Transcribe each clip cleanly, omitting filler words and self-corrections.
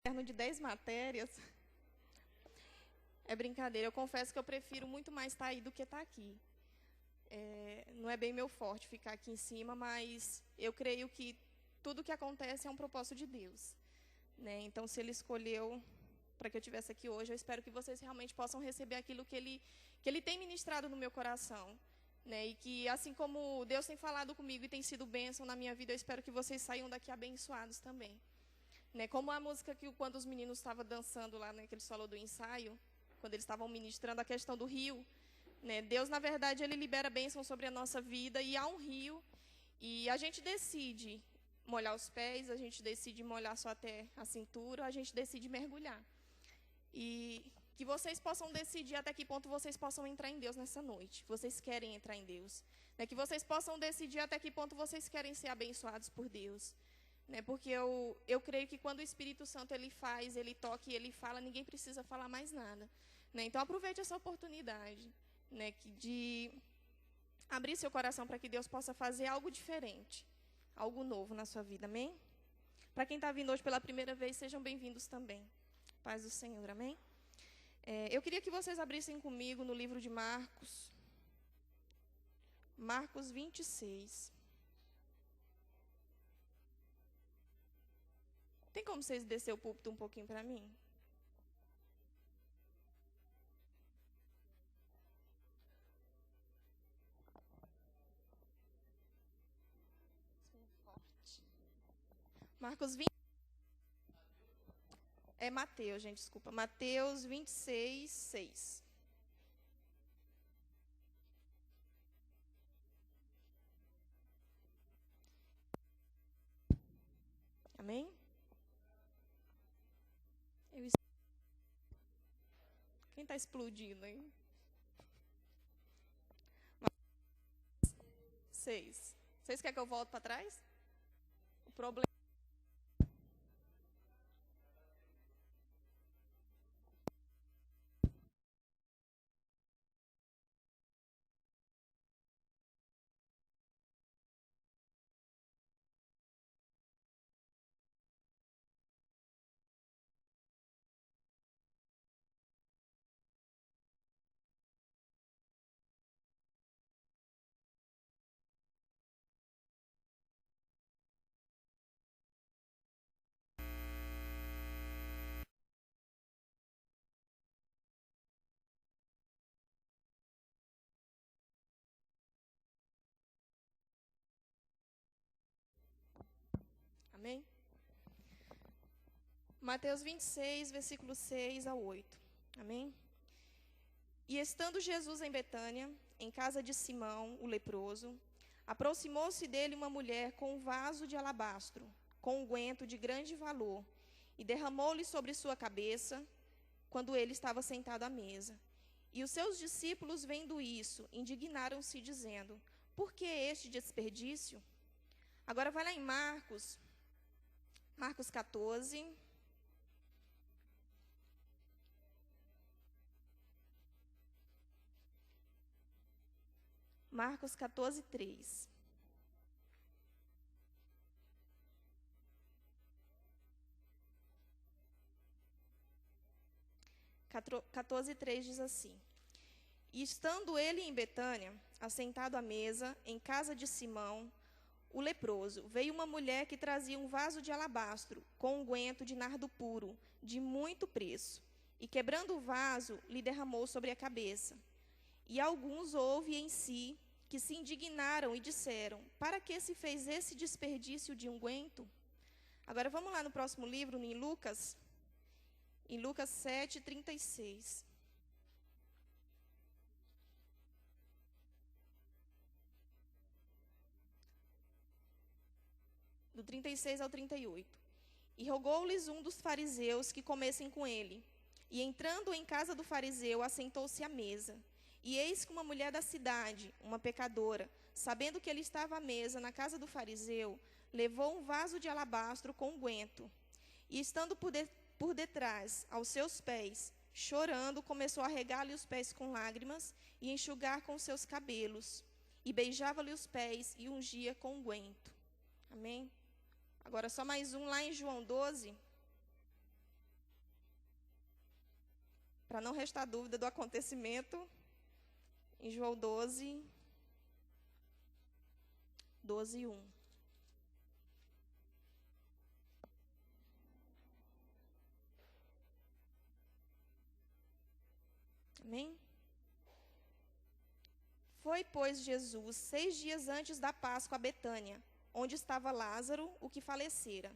de 10 matérias. É brincadeira, eu confesso que eu prefiro muito mais estar aí do que estar aqui. Não é bem meu forte ficar aqui em cima, mas eu creio que tudo que acontece é um propósito de Deus, né? Então, se Ele escolheu para que eu estivesse aqui hoje, eu espero que vocês realmente possam receber aquilo que Ele tem ministrado no meu coração, né? E que, assim como Deus tem falado comigo e tem sido bênção na minha vida, eu espero que vocês saiam daqui abençoados também. Né? Como a música que quando os meninos estavam dançando lá, né, que eles falaram do ensaio, quando eles estavam ministrando a questão do rio, né? Deus, na verdade, Ele libera bênção sobre a nossa vida e há um rio, e a gente decide molhar os pés, a gente decide molhar só até a cintura, a gente decide mergulhar. E que vocês possam decidir até que ponto vocês possam entrar em Deus nessa noite. Vocês querem entrar em Deus. Né? Que vocês possam decidir até que ponto vocês querem ser abençoados por Deus. Né? Porque eu creio que quando o Espírito Santo Ele faz, Ele toca e Ele fala, ninguém precisa falar mais nada. Né? Então, aproveite essa oportunidade, né, de abrir seu coração para que Deus possa fazer algo diferente, algo novo na sua vida, amém? Para quem está vindo hoje pela primeira vez, sejam bem-vindos também. Paz do Senhor, amém? Eu queria que vocês abrissem comigo no livro de Marcos, Marcos 26. Tem como vocês descer o púlpito um pouquinho para mim? Marcos 20. É Mateus, gente, desculpa. Mateus 26, 6. Amém? Quem está explodindo, hein? 6. Vocês querem que eu volte para trás? O problema. Amém? Mateus 26, versículo 6 a 8. Amém? E estando Jesus em Betânia, em casa de Simão, o leproso, aproximou-se dele uma mulher com um vaso de alabastro, com unguento de grande valor, e derramou-lhe sobre sua cabeça, quando ele estava sentado à mesa. E os seus discípulos, vendo isso, indignaram-se, dizendo: por que este desperdício? Agora vai lá em Marcos 14. Marcos 14, 3. 14, 3 diz assim: e estando ele em Betânia, assentado à mesa, em casa de Simão, o leproso, veio uma mulher que trazia um vaso de alabastro, com unguento de nardo puro, de muito preço, e quebrando o vaso, lhe derramou sobre a cabeça. E alguns houve em si que se indignaram e disseram: para que se fez esse desperdício de unguento? Agora vamos lá no próximo livro, em Lucas 7, 36. Do 36 ao 38. E rogou-lhes um dos fariseus que comessem com ele. E entrando em casa do fariseu, assentou-se à mesa. E eis que uma mulher da cidade, uma pecadora, sabendo que ele estava à mesa na casa do fariseu, levou um vaso de alabastro com unguento. E estando por detrás, aos seus pés, chorando, começou a regar-lhe os pés com lágrimas e enxugar com seus cabelos. E beijava-lhe os pés e ungia com unguento. Amém? Agora, só mais um lá em João 12. para não restar dúvida do acontecimento, em João 12, 1. Amém? Foi, pois, Jesus 6 dias antes da Páscoa a Betânia, onde estava Lázaro, o que falecera,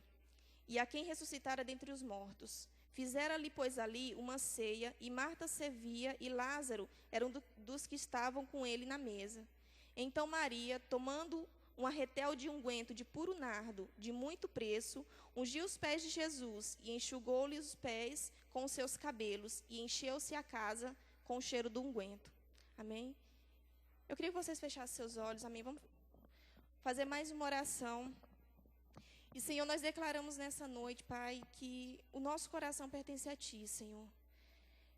e a quem ressuscitara dentre os mortos. Fizera-lhe, pois, ali uma ceia, e Marta servia, e Lázaro era dos que estavam com ele na mesa. Então Maria, tomando um arretel de unguento de puro nardo, de muito preço, ungiu os pés de Jesus, e enxugou-lhe os pés com os seus cabelos, e encheu-se a casa com o cheiro do unguento. Amém? Eu queria que vocês fechassem seus olhos, amém? Vamos fazer mais uma oração. E, Senhor, nós declaramos nessa noite, Pai, que o nosso coração pertence a Ti, Senhor.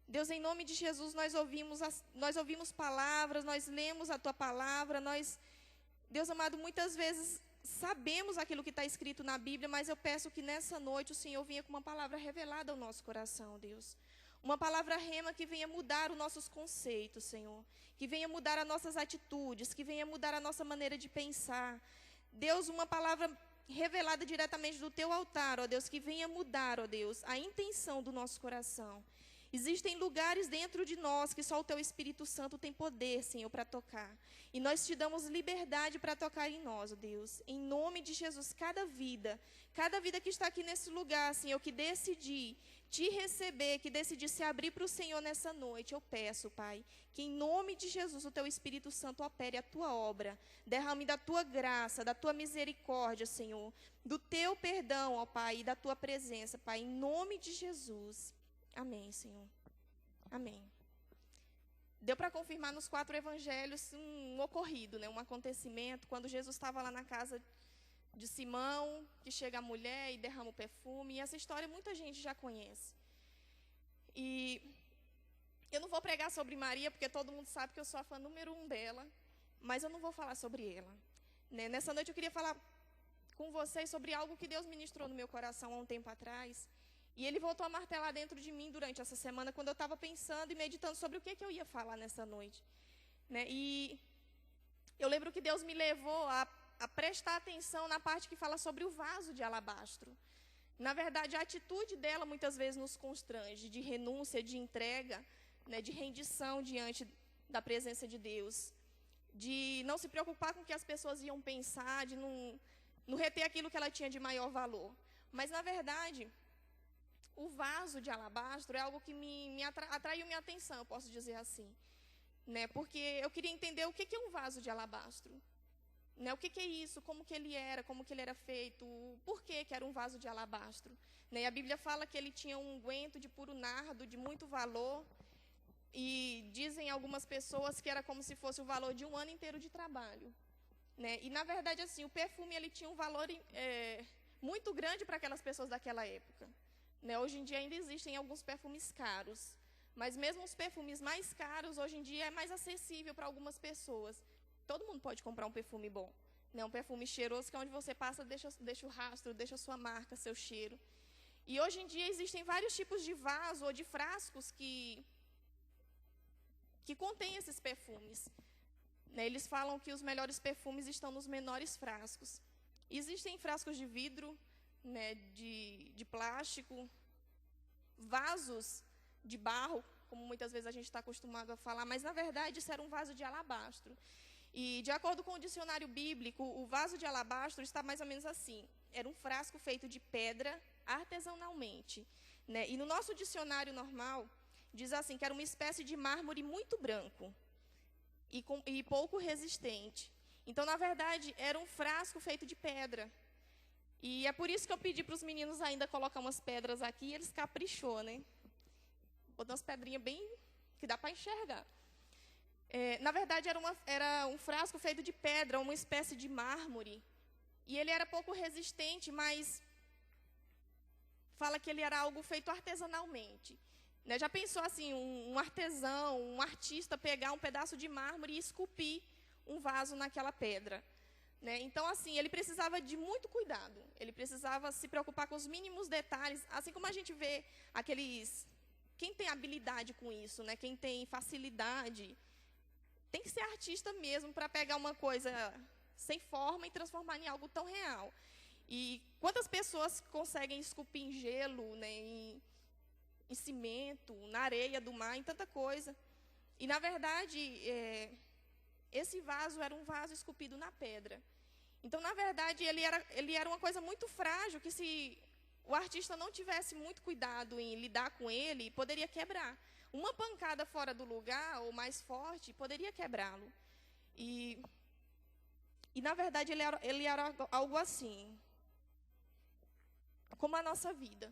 Deus, em nome de Jesus, nós ouvimos palavras, nós lemos a Tua palavra, Deus amado, muitas vezes sabemos aquilo que está escrito na Bíblia, mas eu peço que nessa noite o Senhor venha com uma palavra revelada ao nosso coração, Deus. Uma palavra rema que venha mudar os nossos conceitos, Senhor. Que venha mudar as nossas atitudes, que venha mudar a nossa maneira de pensar. Deus, uma palavra revelada diretamente do Teu altar, ó Deus, que venha mudar, ó Deus, a intenção do nosso coração. Existem lugares dentro de nós que só o Teu Espírito Santo tem poder, Senhor, para tocar. E nós Te damos liberdade para tocar em nós, ó Deus. Em nome de Jesus, cada vida que está aqui nesse lugar, Senhor, que decidir Te receber, que decidir se abrir para o Senhor nessa noite, eu peço, Pai, que em nome de Jesus o Teu Espírito Santo opere a Tua obra, derrame da Tua graça, da Tua misericórdia, Senhor, do Teu perdão, ó Pai, e da Tua presença, Pai, em nome de Jesus. Amém, Senhor. Amém. Deu para confirmar nos 4 evangelhos um ocorrido, né, um acontecimento, quando Jesus estava lá na casa de Simão, que chega a mulher e derrama o perfume, e essa história muita gente já conhece. E eu não vou pregar sobre Maria, porque todo mundo sabe que eu sou a fã número 1 dela, mas eu não vou falar sobre ela. Né? Nessa noite eu queria falar com vocês sobre algo que Deus ministrou no meu coração há um tempo atrás, e Ele voltou a martelar dentro de mim durante essa semana, quando eu estava pensando e meditando sobre o que eu ia falar nessa noite. Né? E eu lembro que Deus me levou a prestar atenção na parte que fala sobre o vaso de alabastro. Na verdade, a atitude dela muitas vezes nos constrange, de renúncia, de entrega, né, de rendição diante da presença de Deus, de não se preocupar com o que as pessoas iam pensar, de não reter aquilo que ela tinha de maior valor. Mas, na verdade, o vaso de alabastro é algo que atraiu minha atenção, eu posso dizer assim. Né, porque eu queria entender o que é um vaso de alabastro. Né, o que é isso, como que ele era feito, por que era um vaso de alabastro. Né, e a Bíblia fala que ele tinha um unguento de puro nardo, de muito valor, e dizem algumas pessoas que era como se fosse o valor de um ano inteiro de trabalho. Né, e, na verdade, assim, o perfume ele tinha um valor muito grande para aquelas pessoas daquela época. Né, hoje em dia ainda existem alguns perfumes caros, mas mesmo os perfumes mais caros, hoje em dia, é mais acessível para algumas pessoas. Todo mundo pode comprar um perfume bom, né? Um perfume cheiroso que é onde você passa, deixa o rastro, deixa a sua marca, seu cheiro. E hoje em dia existem vários tipos de vaso ou de frascos que contêm esses perfumes. Né? Eles falam que os melhores perfumes estão nos menores frascos. Existem frascos de vidro, né, de plástico, vasos de barro, como muitas vezes a gente está acostumado a falar, mas na verdade isso era um vaso de alabastro. E, de acordo com o dicionário bíblico, o vaso de alabastro está mais ou menos assim. Era um frasco feito de pedra artesanalmente. Né? E no nosso dicionário normal, diz assim, que era uma espécie de mármore muito branco e pouco resistente. Então, na verdade, era um frasco feito de pedra. E é por isso que eu pedi para os meninos ainda colocar umas pedras aqui, e eles caprichou, né? Botou umas pedrinhas bem que dá para enxergar. Na verdade, era um frasco feito de pedra, uma espécie de mármore. E ele era pouco resistente, mas fala que ele era algo feito artesanalmente. Né? Já pensou assim, um artesão, um artista pegar um pedaço de mármore e esculpir um vaso naquela pedra. Né? Então, assim, ele precisava de muito cuidado. Ele precisava se preocupar com os mínimos detalhes, assim como a gente vê aqueles quem tem habilidade com isso, né? Quem tem facilidade, tem que ser artista mesmo para pegar uma coisa sem forma e transformar em algo tão real. E quantas pessoas conseguem esculpir em gelo, né, em cimento, na areia do mar, em tanta coisa. E, na verdade, esse vaso era um vaso esculpido na pedra. Então, na verdade, ele era uma coisa muito frágil, que se o artista não tivesse muito cuidado em lidar com ele, poderia quebrar. Uma pancada fora do lugar, ou mais forte, poderia quebrá-lo. E, na verdade, ele era algo assim, como a nossa vida,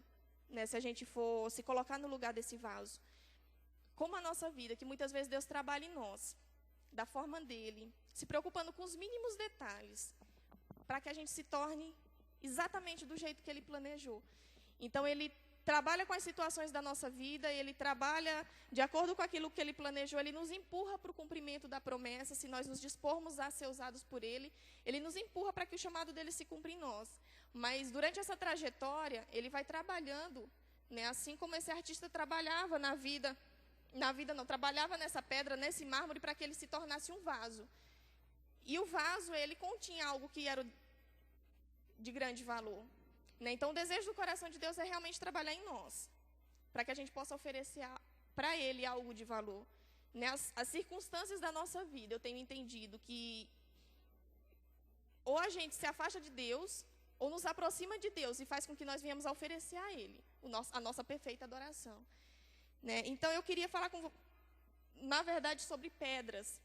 né? Se a gente for se colocar no lugar desse vaso. Como a nossa vida, que muitas vezes Deus trabalha em nós, da forma dele, se preocupando com os mínimos detalhes, para que a gente se torne exatamente do jeito que ele planejou. Então, ele trabalha com as situações da nossa vida, ele trabalha de acordo com aquilo que ele planejou, ele nos empurra para o cumprimento da promessa, se nós nos dispormos a ser usados por ele nos empurra para que o chamado dele se cumpra em nós. Mas, durante essa trajetória, ele vai trabalhando, né, assim como esse artista trabalhava trabalhava nessa pedra, nesse mármore, para que ele se tornasse um vaso. E o vaso, ele continha algo que era de grande valor. Né? Então, o desejo do coração de Deus é realmente trabalhar em nós, para que a gente possa oferecer para ele algo de valor. Né? As circunstâncias da nossa vida, eu tenho entendido que ou a gente se afasta de Deus, ou nos aproxima de Deus e faz com que nós venhamos a oferecer a ele a nossa perfeita adoração. Né? Então, eu queria falar, na verdade, sobre pedras.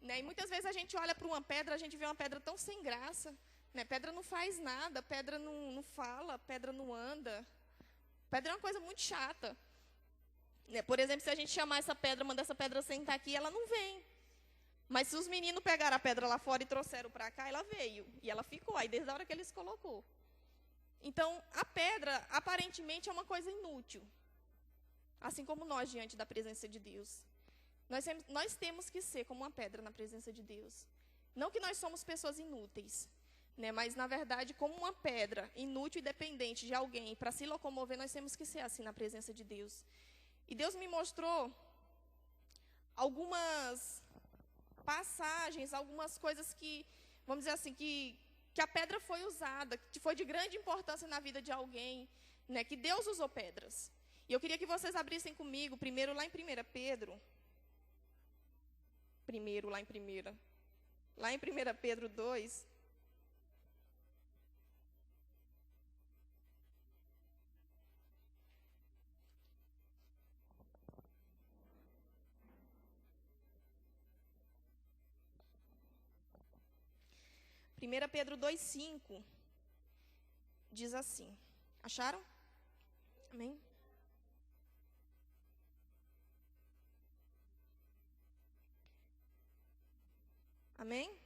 Né? E muitas vezes a gente olha para uma pedra, a gente vê uma pedra tão sem graça. Né? Pedra não faz nada, pedra não fala, pedra não anda. Pedra é uma coisa muito chata. Né? Por exemplo, se a gente chamar essa pedra, mandar essa pedra sentar aqui, ela não vem. Mas se os meninos pegaram a pedra lá fora e trouxeram para cá, ela veio. E ela ficou aí desde a hora que eles colocou. Então, a pedra, aparentemente, é uma coisa inútil. Assim como nós, diante da presença de Deus. Nós temos que ser como uma pedra na presença de Deus. Não que nós somos pessoas inúteis, né? Mas, na verdade, como uma pedra inútil e dependente de alguém para se locomover, nós temos que ser assim na presença de Deus. E Deus me mostrou algumas passagens, algumas coisas que, vamos dizer assim, que a pedra foi usada, que foi de grande importância na vida de alguém, né? Que Deus usou pedras. E eu queria que vocês abrissem comigo, primeiro lá em 1 Pedro. Lá em 1 Pedro 2. Primeira Pedro 2:5 diz assim. Acharam? Amém? Amém?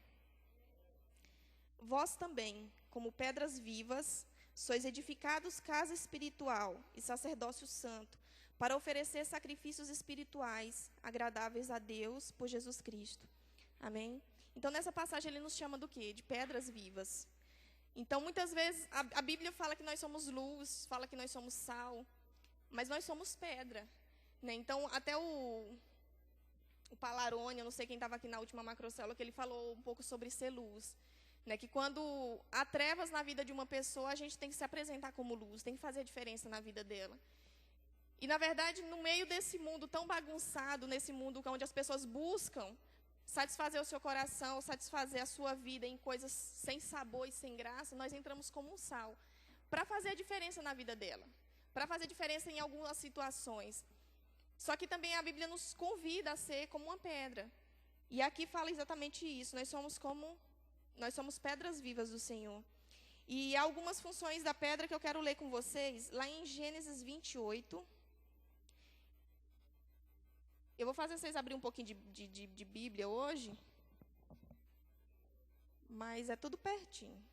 Vós também, como pedras vivas, sois edificados casa espiritual e sacerdócio santo, para oferecer sacrifícios espirituais agradáveis a Deus por Jesus Cristo. Amém? Então, nessa passagem, ele nos chama do quê? De pedras vivas. Então, muitas vezes, a Bíblia fala que nós somos luz, fala que nós somos sal, mas nós somos pedra. Né? Então, até o Palarone, eu não sei quem estava aqui na última macrocélula, que ele falou um pouco sobre ser luz. Né? Que quando há trevas na vida de uma pessoa, a gente tem que se apresentar como luz, tem que fazer a diferença na vida dela. E, na verdade, no meio desse mundo tão bagunçado, nesse mundo onde as pessoas buscam satisfazer o seu coração, satisfazer a sua vida em coisas sem sabor e sem graça, nós entramos como um sal, para fazer a diferença na vida dela, para fazer diferença em algumas situações. Só que também a Bíblia nos convida a ser como uma pedra. E aqui fala exatamente isso, nós somos pedras vivas do Senhor. E há algumas funções da pedra que eu quero ler com vocês, lá em Gênesis 28. Eu vou fazer vocês abrir um pouquinho de Bíblia hoje, mas é tudo pertinho.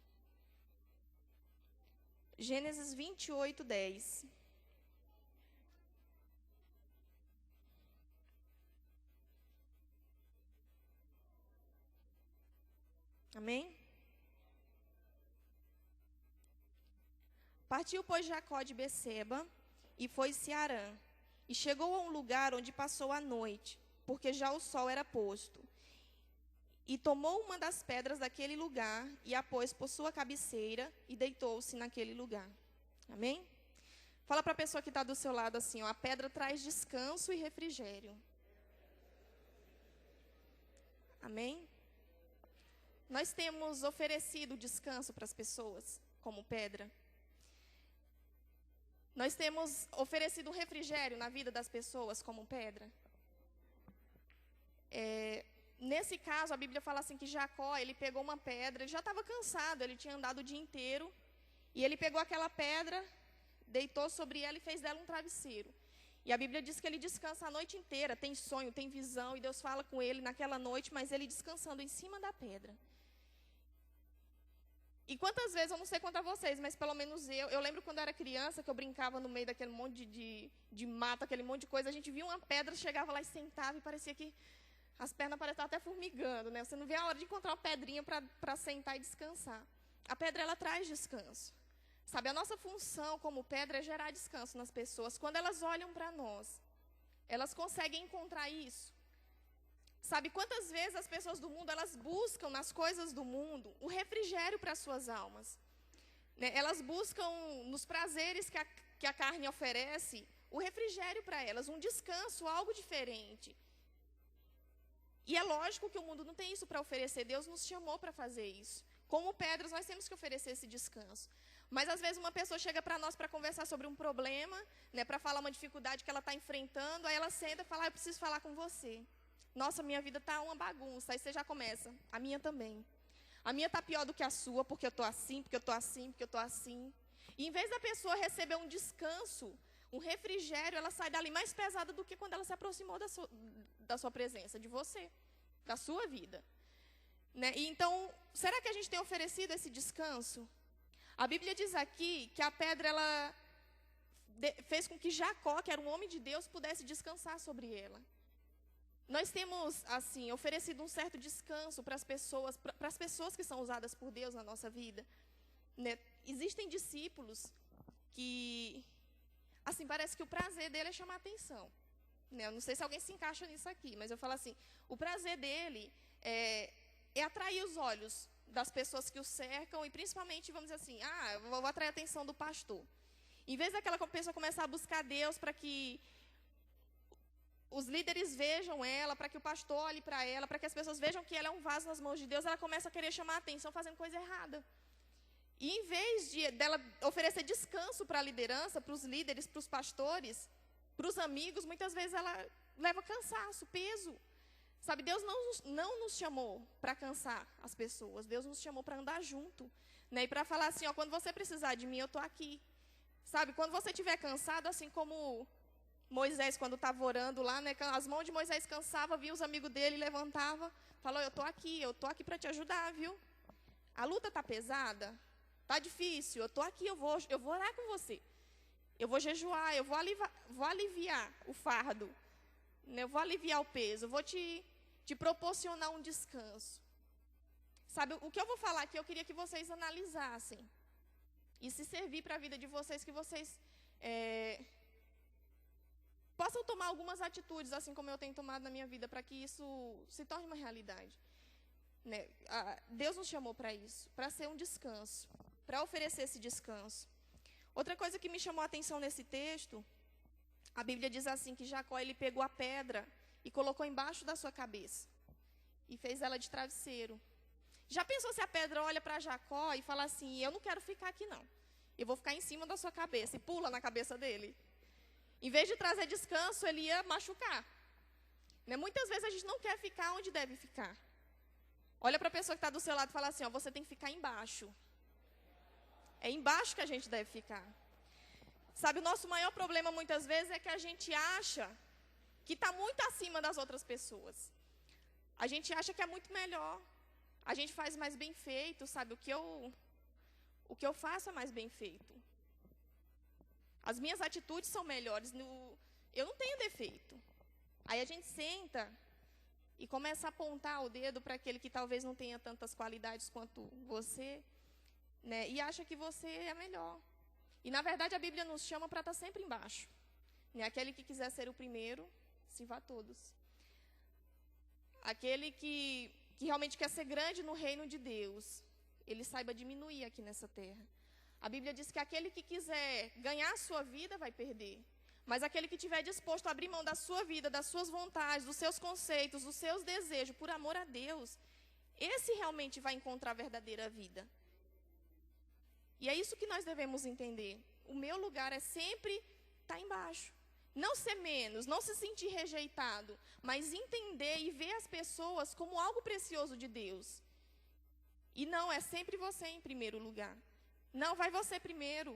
Gênesis 28, 10. Amém? Partiu, pois, Jacó de Beceba, e foi-se a Harã. e chegou a um lugar onde passou a noite, porque já o sol era posto. E tomou uma das pedras daquele lugar e a pôs por sua cabeceira e deitou-se naquele lugar. Amém? Fala para a pessoa que está do seu lado assim, ó, a pedra traz descanso e refrigério. Amém? Nós temos oferecido descanso para as pessoas, como pedra. Nós temos oferecido refrigério na vida das pessoas, como pedra. Nesse caso, a Bíblia fala assim que Jacó, ele pegou uma pedra, ele já estava cansado, ele tinha andado o dia inteiro, e ele pegou aquela pedra, deitou sobre ela e fez dela um travesseiro. E a Bíblia diz que ele descansa a noite inteira, tem sonho, tem visão, e Deus fala com ele naquela noite, mas ele descansando em cima da pedra. E quantas vezes, eu não sei contar vocês, mas pelo menos eu lembro quando eu era criança, que eu brincava no meio daquele monte de mato, aquele monte de coisa, a gente via uma pedra, chegava lá e sentava e parecia que as pernas pareciam até formigando, né? Você não vê a hora de encontrar uma pedrinha para sentar e descansar. A pedra, ela traz descanso. Sabe, a nossa função como pedra é gerar descanso nas pessoas. Quando elas olham para nós, elas conseguem encontrar isso. Sabe, quantas vezes as pessoas do mundo, elas buscam nas coisas do mundo o refrigério para as suas almas. Né? Elas buscam nos prazeres que a carne oferece, o refrigério para elas, um descanso, algo diferente. E é lógico que o mundo não tem isso para oferecer. Deus nos chamou para fazer isso. Como pedras, nós temos que oferecer esse descanso. Mas, às vezes, uma pessoa chega para nós para conversar sobre um problema, né, para falar uma dificuldade que ela está enfrentando, aí ela senta e fala, eu preciso falar com você. Nossa, minha vida está uma bagunça. Aí você já começa. A minha também. A minha está pior do que a sua, porque eu estou assim, porque eu estou assim, porque eu estou assim. E, em vez da pessoa receber um descanso, um refrigério, ela sai dali mais pesada do que quando ela se aproximou da sua presença, de você, da sua vida. Né? E então, será que a gente tem oferecido esse descanso? A Bíblia diz aqui que a pedra, ela fez com que Jacó, que era um homem de Deus, pudesse descansar sobre ela. Nós temos, assim, oferecido um certo descanso para as pessoas que são usadas por Deus na nossa vida. Né? Existem discípulos que, assim, parece que o prazer dele é chamar atenção. Né? Eu não sei se alguém se encaixa nisso aqui, mas eu falo assim, o prazer dele é atrair os olhos das pessoas que o cercam e principalmente, vamos dizer assim, eu vou atrair a atenção do pastor. Em vez daquela pessoa começar a buscar Deus para que os líderes vejam ela, para que o pastor olhe para ela, para que as pessoas vejam que ela é um vaso nas mãos de Deus, ela começa a querer chamar a atenção fazendo coisa errada. E em vez dela oferecer descanso para a liderança, para os líderes, para os pastores, para os amigos, muitas vezes ela leva cansaço, peso. Sabe, Deus não nos chamou para cansar as pessoas, Deus nos chamou para andar junto. Né? E para falar assim, quando você precisar de mim, eu estou aqui. Sabe, quando você estiver cansado, assim como Moisés, quando estava orando lá, né, as mãos de Moisés cansavam, via os amigos dele, levantava, falou, eu estou aqui para te ajudar, viu? A luta está pesada, está difícil, eu estou aqui, eu vou orar com você. Eu vou jejuar, eu vou aliviar o fardo, né, eu vou aliviar o peso, eu vou te proporcionar um descanso. Sabe, o que eu vou falar aqui, eu queria que vocês analisassem e se servir para a vida de vocês, que vocês possam tomar algumas atitudes, assim como eu tenho tomado na minha vida, para que isso se torne uma realidade. Né? Deus nos chamou para isso, para ser um descanso, para oferecer esse descanso. Outra coisa que me chamou a atenção nesse texto, a Bíblia diz assim, que Jacó, ele pegou a pedra e colocou embaixo da sua cabeça, e fez ela de travesseiro. Já pensou se a pedra olha para Jacó e fala assim, eu não quero ficar aqui não, eu vou ficar em cima da sua cabeça, e pula na cabeça dele? Em vez de trazer descanso, ele ia machucar. Né? Muitas vezes a gente não quer ficar onde deve ficar. Olha para a pessoa que está do seu lado e fala assim, você tem que ficar embaixo. É embaixo que a gente deve ficar. Sabe, o nosso maior problema muitas vezes é que a gente acha que está muito acima das outras pessoas. A gente acha que é muito melhor. A gente faz mais bem feito, sabe? O que eu faço é mais bem feito. As minhas atitudes são melhores. Eu não tenho defeito. Aí a gente senta e começa a apontar o dedo para aquele que talvez não tenha tantas qualidades quanto você, né? E acha que você é melhor. E, na verdade, a Bíblia nos chama para estar sempre embaixo. Né? Aquele que quiser ser o primeiro, sirva a todos. Aquele que realmente quer ser grande no reino de Deus, ele saiba diminuir aqui nessa terra. A Bíblia diz que aquele que quiser ganhar a sua vida vai perder. Mas aquele que estiver disposto a abrir mão da sua vida, das suas vontades, dos seus conceitos, dos seus desejos, por amor a Deus, esse realmente vai encontrar a verdadeira vida. E é isso que nós devemos entender. O meu lugar é sempre estar embaixo. Não ser menos, não se sentir rejeitado, mas entender e ver as pessoas como algo precioso de Deus. E não, é sempre você em primeiro lugar. Não, vai você primeiro.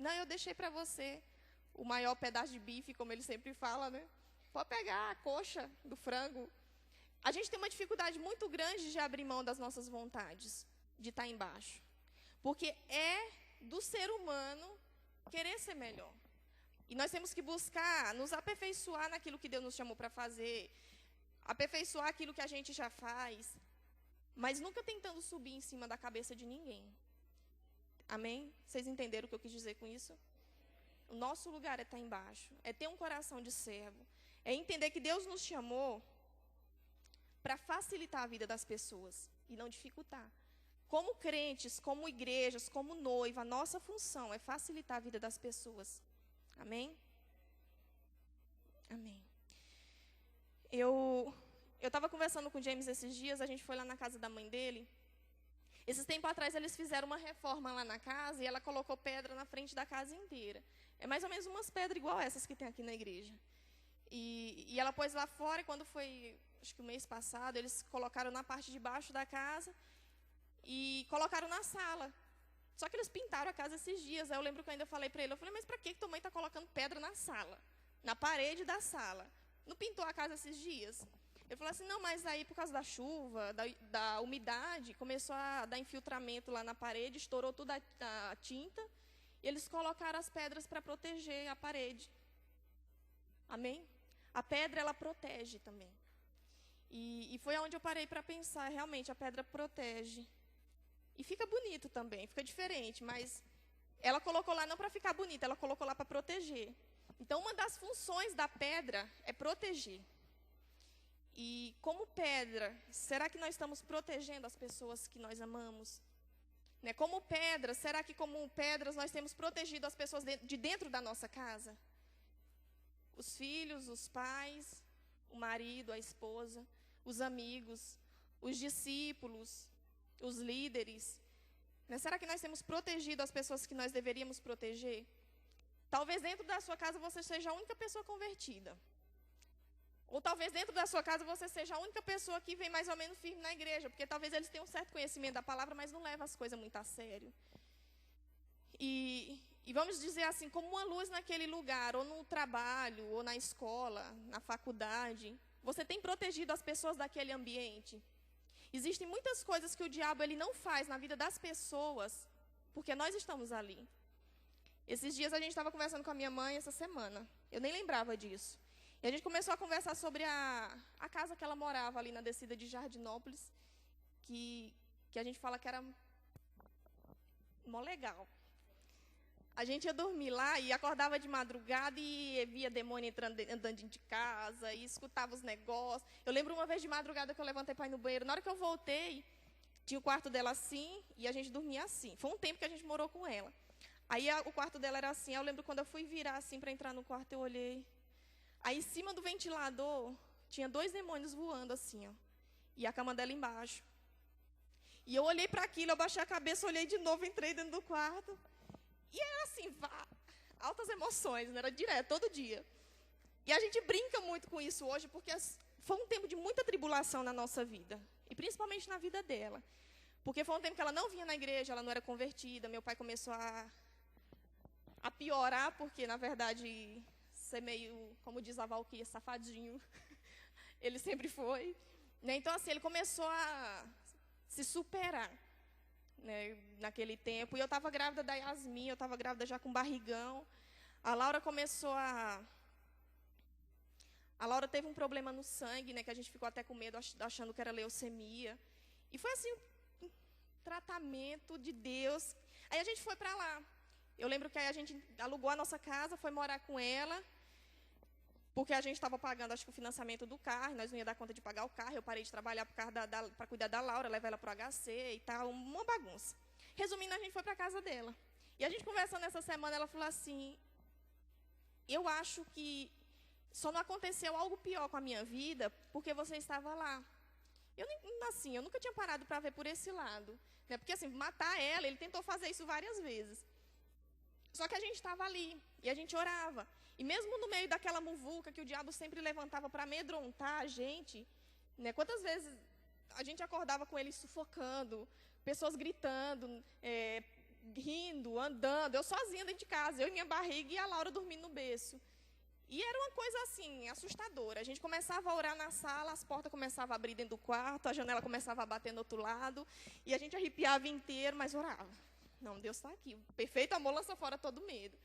Não, eu deixei para você o maior pedaço de bife, como ele sempre fala, né? Pode pegar a coxa do frango. A gente tem uma dificuldade muito grande de abrir mão das nossas vontades, de estar embaixo. Porque é do ser humano querer ser melhor. E nós temos que buscar nos aperfeiçoar naquilo que Deus nos chamou para fazer, aperfeiçoar aquilo que a gente já faz, mas nunca tentando subir em cima da cabeça de ninguém. Amém? Vocês entenderam o que eu quis dizer com isso? O nosso lugar é estar embaixo, é ter um coração de servo, é entender que Deus nos chamou para facilitar a vida das pessoas e não dificultar. Como crentes, como igrejas, como noiva, a nossa função é facilitar a vida das pessoas. Amém? Amém. Eu estava conversando com o James esses dias, a gente foi lá na casa da mãe dele. Esses tempos atrás eles fizeram uma reforma lá na casa e ela colocou pedra na frente da casa inteira. É mais ou menos umas pedras igual essas que tem aqui na igreja. E ela pôs lá fora e quando foi, acho que o mês passado, eles colocaram na parte de baixo da casa e colocaram na sala. Só que eles pintaram a casa esses dias. Aí eu lembro que eu ainda falei para ele, eu falei, mas para que tua mãe está colocando pedra na sala? Na parede da sala. Não pintou a casa esses dias? Ele falou assim, não, mas aí por causa da chuva, da umidade, começou a dar infiltramento lá na parede, estourou toda a tinta, e eles colocaram as pedras para proteger a parede. Amém? A pedra, ela protege também. E foi onde eu parei para pensar, realmente, a pedra protege. E fica bonito também, fica diferente, mas ela colocou lá não para ficar bonita, ela colocou lá para proteger. Então, uma das funções da pedra é proteger. E como pedra, será que nós estamos protegendo as pessoas que nós amamos? Né? Como pedra, será que como pedras nós temos protegido as pessoas de dentro da nossa casa? Os filhos, os pais, o marido, a esposa, os amigos, os discípulos, os líderes. Né? Será que nós temos protegido as pessoas que nós deveríamos proteger? Talvez dentro da sua casa você seja a única pessoa convertida. Ou talvez dentro da sua casa você seja a única pessoa que vem mais ou menos firme na igreja, porque talvez eles tenham um certo conhecimento da palavra, mas não levam as coisas muito a sério. E vamos dizer assim, como uma luz naquele lugar, ou no trabalho, ou na escola, na faculdade, você tem protegido as pessoas daquele ambiente. Existem muitas coisas que o diabo ele não faz na vida das pessoas, porque nós estamos ali. Esses dias a gente estava conversando com a minha mãe essa semana, eu nem lembrava disso. E a gente começou a conversar sobre a casa que ela morava ali na descida de Jardinópolis, que a gente fala que era mó legal. A gente ia dormir lá e acordava de madrugada e via demônio andando dentro de casa e escutava os negócios. Eu lembro uma vez de madrugada que eu levantei para ir no banheiro. Na hora que eu voltei, tinha o quarto dela assim e a gente dormia assim. Foi um tempo que a gente morou com ela. Aí o quarto dela era assim. Eu lembro quando eu fui virar assim para entrar no quarto, eu olhei. Aí em cima do ventilador tinha 2 demônios voando assim, ó. E a cama dela embaixo. E eu olhei para aquilo, eu baixei a cabeça, olhei de novo, entrei dentro do quarto. E era assim, altas emoções, né? Era direto, todo dia. E a gente brinca muito com isso hoje, porque foi um tempo de muita tribulação na nossa vida. E principalmente na vida dela. Porque foi um tempo que ela não vinha na igreja, ela não era convertida. Meu pai começou a piorar, porque, na verdade, ser meio, como diz a Valquíria, safadinho. Ele sempre foi. Né? Então, assim, ele começou a se superar. Né, naquele tempo, e eu estava grávida da Yasmin, eu estava grávida já com barrigão. A Laura começou a Laura teve um problema no sangue, né, que a gente ficou até com medo, achando que era leucemia. E foi assim, um tratamento de Deus. Aí a gente foi para lá. Eu lembro que aí a gente alugou a nossa casa, foi morar com ela. porque a gente estava pagando, acho que o financiamento do carro, nós não ia dar conta de pagar o carro, eu parei de trabalhar para cuidar da Laura, levar ela para o HC e tal, uma bagunça. Resumindo, a gente foi para a casa dela. E a gente conversando essa semana, ela falou assim, eu acho que só não aconteceu algo pior com a minha vida porque você estava lá. Eu nunca tinha parado para ver por esse lado. Né? Porque, assim, matar ela, ele tentou fazer isso várias vezes. Só que a gente estava ali e a gente orava. E mesmo no meio daquela muvuca que o diabo sempre levantava para amedrontar a gente, né? Quantas vezes a gente acordava com ele sufocando, pessoas gritando, rindo, andando, eu sozinha dentro de casa, eu e minha barriga e a Laura dormindo no berço. E era uma coisa assim, assustadora. A gente começava a orar na sala, as portas começavam a abrir dentro do quarto, a janela começava a bater no outro lado, e a gente arrepiava inteiro, mas orava. Não, Deus está aqui. O perfeito amor lança fora todo medo.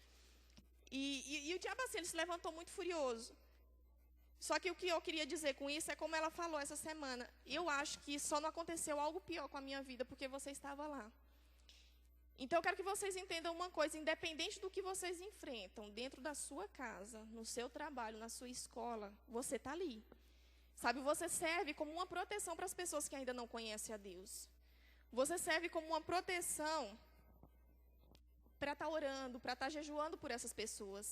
E o diabo assim, ele se levantou muito furioso. Só que o que eu queria dizer com isso é como ela falou essa semana. Eu acho que só não aconteceu algo pior com a minha vida porque você estava lá. Então, eu quero que vocês entendam uma coisa, independente do que vocês enfrentam, dentro da sua casa, no seu trabalho, na sua escola, você está ali. Sabe, você serve como uma proteção para as pessoas que ainda não conhecem a Deus. Você serve como uma proteção para estar orando, para estar jejuando por essas pessoas.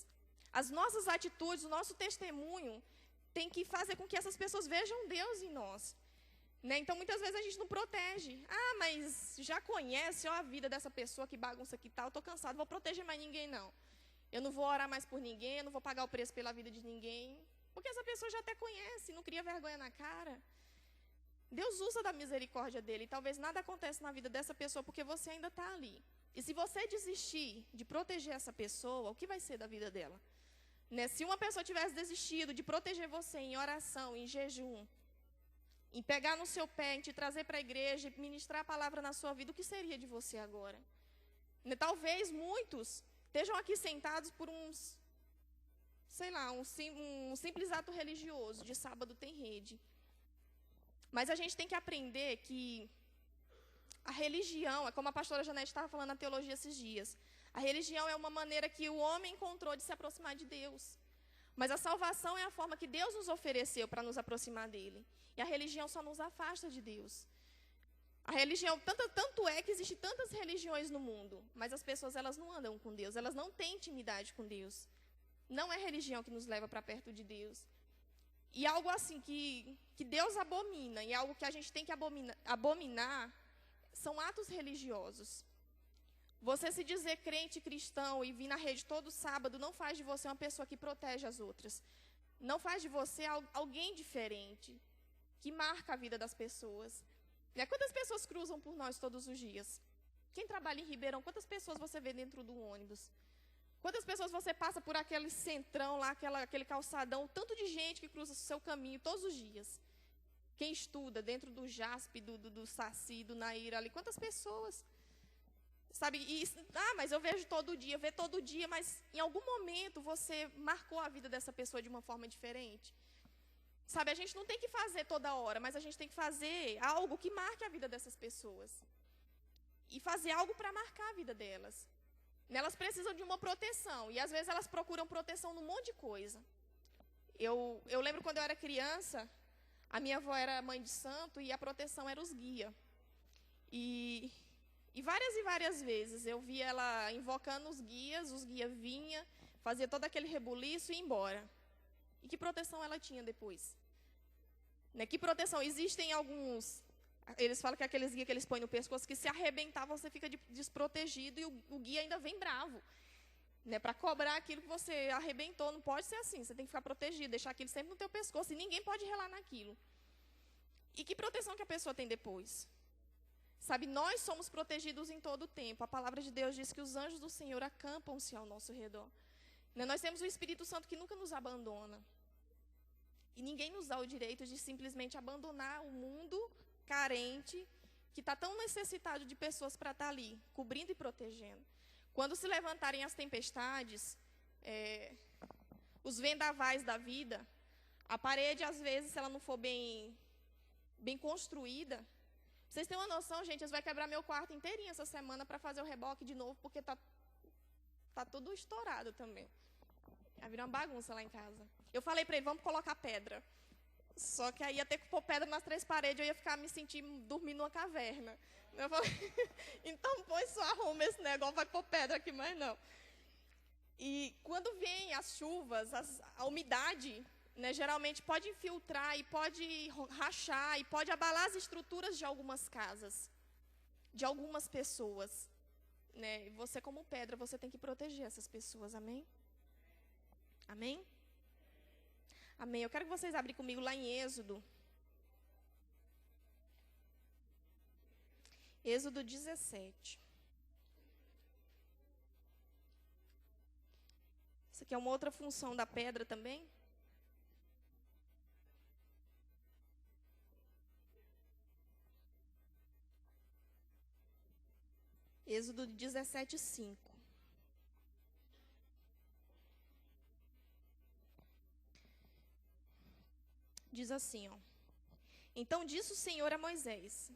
As nossas atitudes, o nosso testemunho, tem que fazer com que essas pessoas vejam Deus em nós. Né? Então, muitas vezes a gente não protege. Ah, mas já conhece ó, a vida dessa pessoa, que bagunça que tal, estou cansado, não vou proteger mais ninguém, não. Eu não vou orar mais por ninguém, eu não vou pagar o preço pela vida de ninguém. Porque essa pessoa já até conhece, não cria vergonha na cara. Deus usa da misericórdia dele. E talvez nada aconteça na vida dessa pessoa porque você ainda está ali. E se você desistir de proteger essa pessoa, o que vai ser da vida dela? Né? Se uma pessoa tivesse desistido de proteger você em oração, em jejum, em pegar no seu pé, em te trazer para a igreja e ministrar a palavra na sua vida, o que seria de você agora? Né? Talvez muitos estejam aqui sentados por um simples ato religioso, de sábado tem rede. Mas a gente tem que aprender que a religião, é como a pastora Janete estava falando na teologia esses dias, a religião é uma maneira que o homem encontrou de se aproximar de Deus. Mas a salvação é a forma que Deus nos ofereceu para nos aproximar dele. E a religião só nos afasta de Deus. A religião, tanto é que existem tantas religiões no mundo, mas as pessoas elas não andam com Deus, elas não têm intimidade com Deus. Não é religião que nos leva para perto de Deus. E algo assim que Deus abomina, e algo que a gente tem que abominar, são atos religiosos. Você se dizer crente cristão e vir na rede todo sábado não faz de você uma pessoa que protege as outras. Não faz de você alguém diferente, que marca a vida das pessoas. Né? Quantas pessoas cruzam por nós todos os dias? Quem trabalha em Ribeirão, quantas pessoas você vê dentro do ônibus? Quantas pessoas você passa por aquele centrão lá, aquele calçadão, tanto de gente que cruza o seu caminho todos os dias? Quem estuda dentro do JASP, do Saci, do Naira ali, quantas pessoas? Sabe, mas eu vejo todo dia, mas em algum momento você marcou a vida dessa pessoa de uma forma diferente. Sabe, a gente não tem que fazer toda hora, mas a gente tem que fazer algo que marque a vida dessas pessoas. E fazer algo para marcar a vida delas. Elas precisam de uma proteção, e às vezes elas procuram proteção num monte de coisa. Eu lembro quando eu era criança, a minha avó era mãe de santo e a proteção era os guia. E várias vezes eu via ela invocando os guias vinham, fazia todo aquele rebuliço e ia embora. E que proteção ela tinha depois? Né? Que proteção? Existem alguns, eles falam que aqueles guias que eles põem no pescoço, que se arrebentar você fica desprotegido e o guia ainda vem bravo. Né? Para cobrar aquilo que você arrebentou, não pode ser assim, você tem que ficar protegido, deixar aquilo sempre no teu pescoço e ninguém pode relar naquilo. E que proteção que a pessoa tem depois? Sabe, nós somos protegidos em todo o tempo. A palavra de Deus diz que os anjos do Senhor acampam-se ao nosso redor. Nós temos o Espírito Santo que nunca nos abandona. E ninguém nos dá o direito de simplesmente abandonar o mundo carente, que está tão necessitado de pessoas para estar ali, cobrindo e protegendo. Quando se levantarem as tempestades, os vendavais da vida, a parede, às vezes, se ela não for bem construída, vocês têm uma noção, gente, eles vão quebrar meu quarto inteirinho essa semana para fazer o reboque de novo, porque tá tudo estourado também. Aí virou uma bagunça lá em casa. Eu falei para ele, vamos colocar pedra. Só que aí ia ter que pôr pedra nas 3 paredes, eu ia ficar me sentindo dormindo numa caverna. Eu falei, então põe só arruma esse negócio, vai pôr pedra aqui, mas não. E quando vem as chuvas, a umidade, né, geralmente pode infiltrar e pode rachar e pode abalar as estruturas de algumas casas, de algumas pessoas. Né? E você, como pedra, você tem que proteger essas pessoas, amém? Amém? Amém. Eu quero que vocês abrem comigo lá em Êxodo. Êxodo 17. Isso aqui é uma outra função da pedra também. Êxodo 17, 5. Diz assim, ó. Então disse o Senhor a Moisés: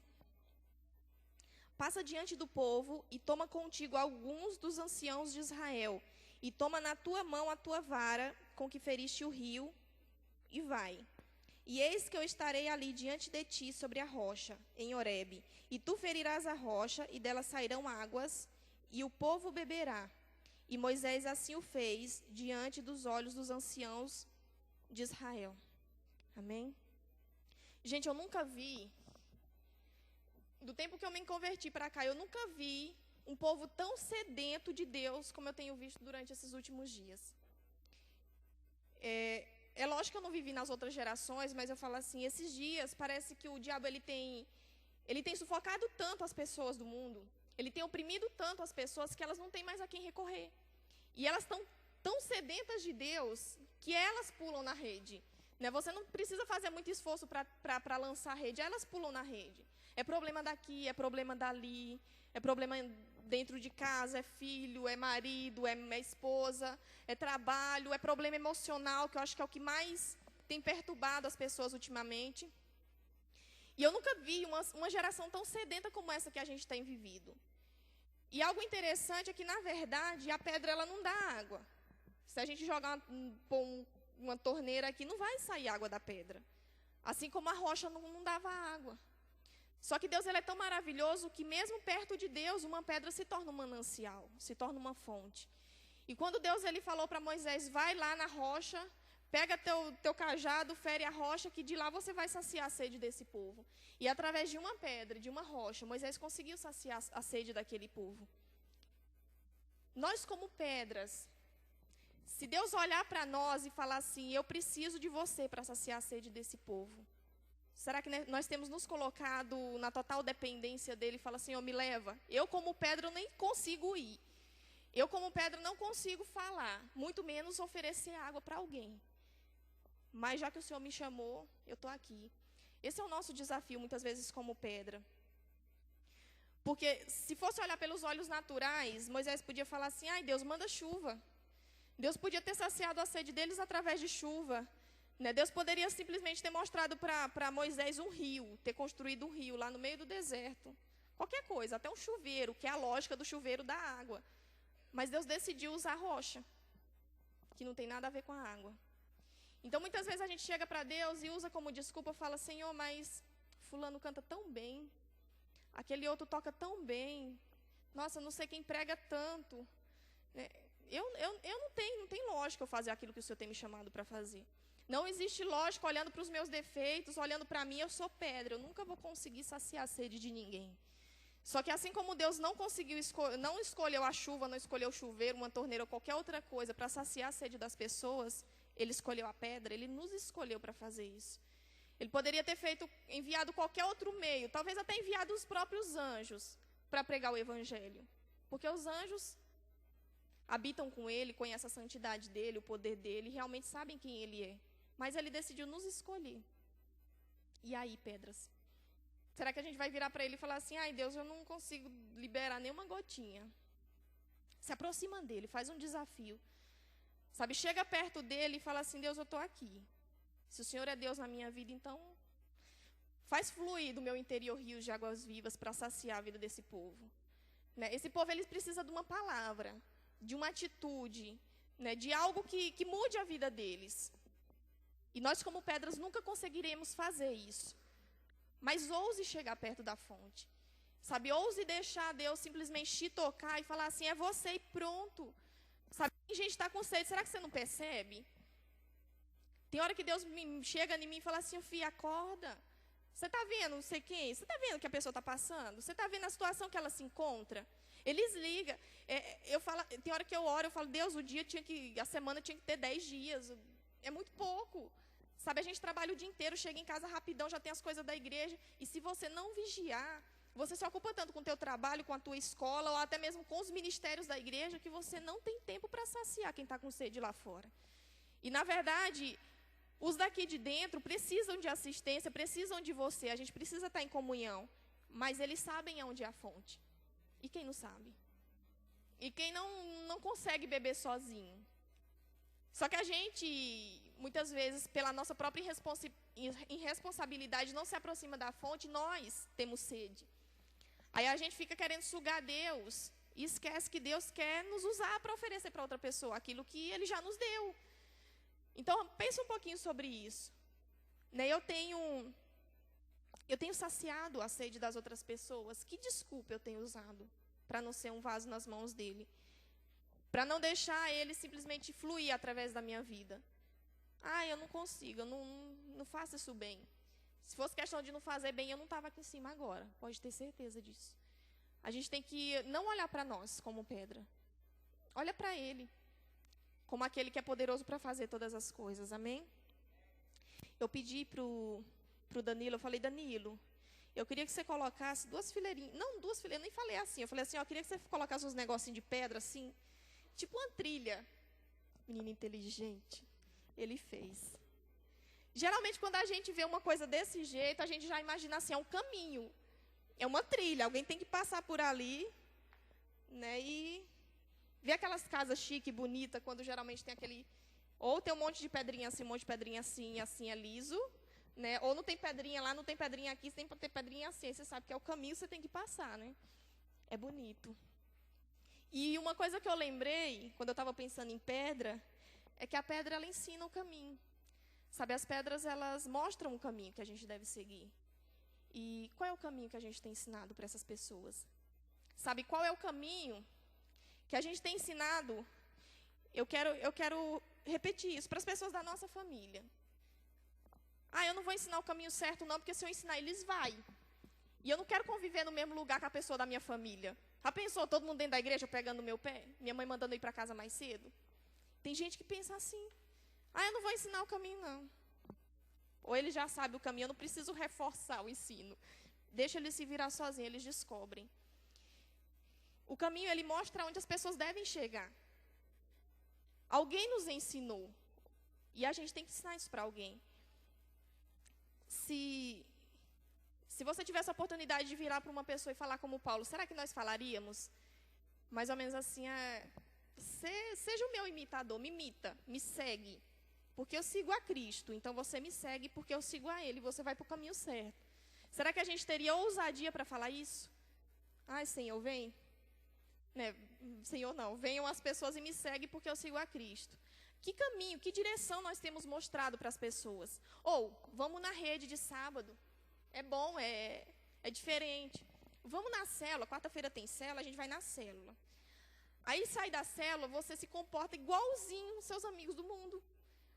passa diante do povo e toma contigo alguns dos anciãos de Israel, e toma na tua mão a tua vara com que feriste o rio, e vai. E eis que eu estarei ali diante de ti sobre a rocha, em Horebe, e tu ferirás a rocha, e dela sairão águas, e o povo beberá. E Moisés assim o fez diante dos olhos dos anciãos de Israel. Amém? Gente, eu nunca vi, do tempo que eu me converti para cá, eu nunca vi um povo tão sedento de Deus como eu tenho visto durante esses últimos dias. É lógico que eu não vivi nas outras gerações, mas eu falo assim, esses dias parece que o diabo ele tem sufocado tanto as pessoas do mundo, ele tem oprimido tanto as pessoas que elas não têm mais a quem recorrer. E elas estão tão sedentas de Deus que elas pulam na rede. Né? Você não precisa fazer muito esforço para lançar a rede, elas pulam na rede. É problema daqui, é problema dali, é problema dentro de casa, é filho, é marido, é esposa, é trabalho, é problema emocional, que eu acho que é o que mais tem perturbado as pessoas ultimamente. E eu nunca vi uma geração tão sedenta como essa que a gente tem vivido. E algo interessante é que, na verdade, a pedra ela não dá água. Se a gente jogar uma torneira aqui, não vai sair água da pedra. Assim como a rocha não dava água. Só que Deus ele é tão maravilhoso que mesmo perto de Deus, uma pedra se torna um manancial, se torna uma fonte. E quando Deus ele falou para Moisés, vai lá na rocha, pega teu cajado, fere a rocha, que de lá você vai saciar a sede desse povo. E através de uma pedra, de uma rocha, Moisés conseguiu saciar a sede daquele povo. Nós como pedras, se Deus olhar para nós e falar assim, eu preciso de você para saciar a sede desse povo, será que nós temos nos colocado na total dependência dele e fala assim, me leva? Eu como pedra nem consigo ir. Eu como pedra não consigo falar, muito menos oferecer água para alguém. Mas já que o Senhor me chamou, eu estou aqui. Esse é o nosso desafio, muitas vezes, como pedra. Porque se fosse olhar pelos olhos naturais, Moisés podia falar assim, ai Deus, manda chuva. Deus podia ter saciado a sede deles através de chuva. Né? Deus poderia simplesmente ter mostrado para Moisés um rio, ter construído um rio lá no meio do deserto. Qualquer coisa, até um chuveiro, que é a lógica do chuveiro da água. Mas Deus decidiu usar a rocha, que não tem nada a ver com a água. Então, muitas vezes a gente chega para Deus e usa como desculpa, fala, Senhor, mas fulano canta tão bem, aquele outro toca tão bem, nossa, não sei quem prega tanto. Eu não tem lógica eu fazer aquilo que o Senhor tem me chamado para fazer. Não existe lógica olhando para os meus defeitos, olhando para mim, eu sou pedra, eu nunca vou conseguir saciar a sede de ninguém. Só que assim como Deus não escolheu a chuva, não escolheu o chuveiro, uma torneira ou qualquer outra coisa para saciar a sede das pessoas, Ele escolheu a pedra, Ele nos escolheu para fazer isso. Ele poderia ter enviado qualquer outro meio, talvez até enviado os próprios anjos para pregar o Evangelho. Porque os anjos habitam com Ele, conhecem a santidade dEle, o poder dEle, realmente sabem quem Ele é. Mas Ele decidiu nos escolher. E aí, pedras? Será que a gente vai virar para Ele e falar assim, ai Deus, eu não consigo liberar nenhuma gotinha? Se aproxima dEle, faz um desafio. Sabe, chega perto dEle e fala assim, Deus, eu estou aqui. Se o Senhor é Deus na minha vida, então faz fluir do meu interior rios de águas vivas para saciar a vida desse povo. Né? Esse povo, ele precisa de uma palavra, de uma atitude, né, de algo que mude a vida deles. E nós, como pedras, nunca conseguiremos fazer isso. Mas ouse chegar perto da fonte. Sabe, ouse deixar Deus simplesmente te tocar e falar assim, é você e pronto. Sabe, tem gente que está com sede, será que você não percebe? Tem hora que Deus chega em mim e fala assim, filha, acorda. Você está vendo não sei quem? Você está vendo o que a pessoa está passando? Você está vendo a situação que ela se encontra? Eles ligam. Tem hora que eu oro, eu falo, Deus, a semana tinha que ter 10 dias. É muito pouco. Sabe, a gente trabalha o dia inteiro, chega em casa rapidão, já tem as coisas da igreja. E se você não vigiar, você se ocupa tanto com o teu trabalho, com a tua escola, ou até mesmo com os ministérios da igreja, que você não tem tempo para saciar quem está com sede lá fora. E, na verdade, os daqui de dentro precisam de assistência, precisam de você. A gente precisa estar em comunhão. Mas eles sabem aonde é a fonte. E quem não sabe? E quem não consegue beber sozinho? Só que a gente, muitas vezes, pela nossa própria irresponsabilidade, não se aproxima da fonte, nós temos sede. Aí a gente fica querendo sugar Deus e esquece que Deus quer nos usar para oferecer para outra pessoa aquilo que Ele já nos deu. Então, pense um pouquinho sobre isso. Né? Eu tenho saciado a sede das outras pessoas. Que desculpa eu tenho usado para não ser um vaso nas mãos dele? Para não deixar ele simplesmente fluir através da minha vida. Eu não consigo, eu não faço isso bem. Se fosse questão de não fazer bem, eu não estava aqui em cima agora. Pode ter certeza disso. A gente tem que não olhar para nós como pedra. Olha para ele. Como aquele que é poderoso para fazer todas as coisas. Amém? Eu pedi pro Danilo, eu falei, Danilo, eu queria que você colocasse 2 fileirinhas. Não, 2 fileirinhas, eu nem falei assim. Eu falei assim, eu queria que você colocasse uns negocinhos de pedra assim. Tipo uma trilha. Menino inteligente. Ele fez. Geralmente, quando a gente vê uma coisa desse jeito, a gente já imagina assim, é um caminho. É uma trilha. Alguém tem que passar por ali, né? E ver aquelas casas chique, bonita, quando geralmente tem aquele... Ou tem um monte de pedrinha assim, um monte de pedrinha assim, assim é liso, né? Ou não tem pedrinha lá, não tem pedrinha aqui, você tem que ter pedrinha assim. Você sabe que é o caminho que você tem que passar, né? É bonito. E uma coisa que eu lembrei, quando eu estava pensando em pedra, é que a pedra, ela ensina o caminho. Sabe, as pedras, elas mostram o caminho que a gente deve seguir. E qual é o caminho que a gente tem ensinado para essas pessoas? Sabe, qual é o caminho que a gente tem ensinado? Eu quero repetir isso para as pessoas da nossa família. Eu não vou ensinar o caminho certo não, porque se eu ensinar, eles vão. E eu não quero conviver no mesmo lugar com a pessoa da minha família. Já pensou, todo mundo dentro da igreja pegando no meu pé? Minha mãe mandando eu ir para casa mais cedo? Tem gente que pensa assim. Eu não vou ensinar o caminho, não. Ou ele já sabe o caminho, eu não preciso reforçar o ensino. Deixa ele se virar sozinho, eles descobrem. O caminho, ele mostra onde as pessoas devem chegar. Alguém nos ensinou. E a gente tem que ensinar isso para alguém. Se você tivesse a oportunidade de virar para uma pessoa e falar como Paulo, será que nós falaríamos? Mais ou menos assim, seja o meu imitador, me imita, me segue. Porque eu sigo a Cristo, então você me segue porque eu sigo a Ele, você vai para o caminho certo. Será que a gente teria ousadia para falar isso? Senhor, vem. Né? Senhor, não, venham as pessoas e me seguem porque eu sigo a Cristo. Que caminho, que direção nós temos mostrado para as pessoas? Ou, vamos na rede de sábado. É bom, é diferente. Vamos na célula, quarta-feira tem célula, a gente vai na célula. Aí sai da célula, você se comporta igualzinho os seus amigos do mundo.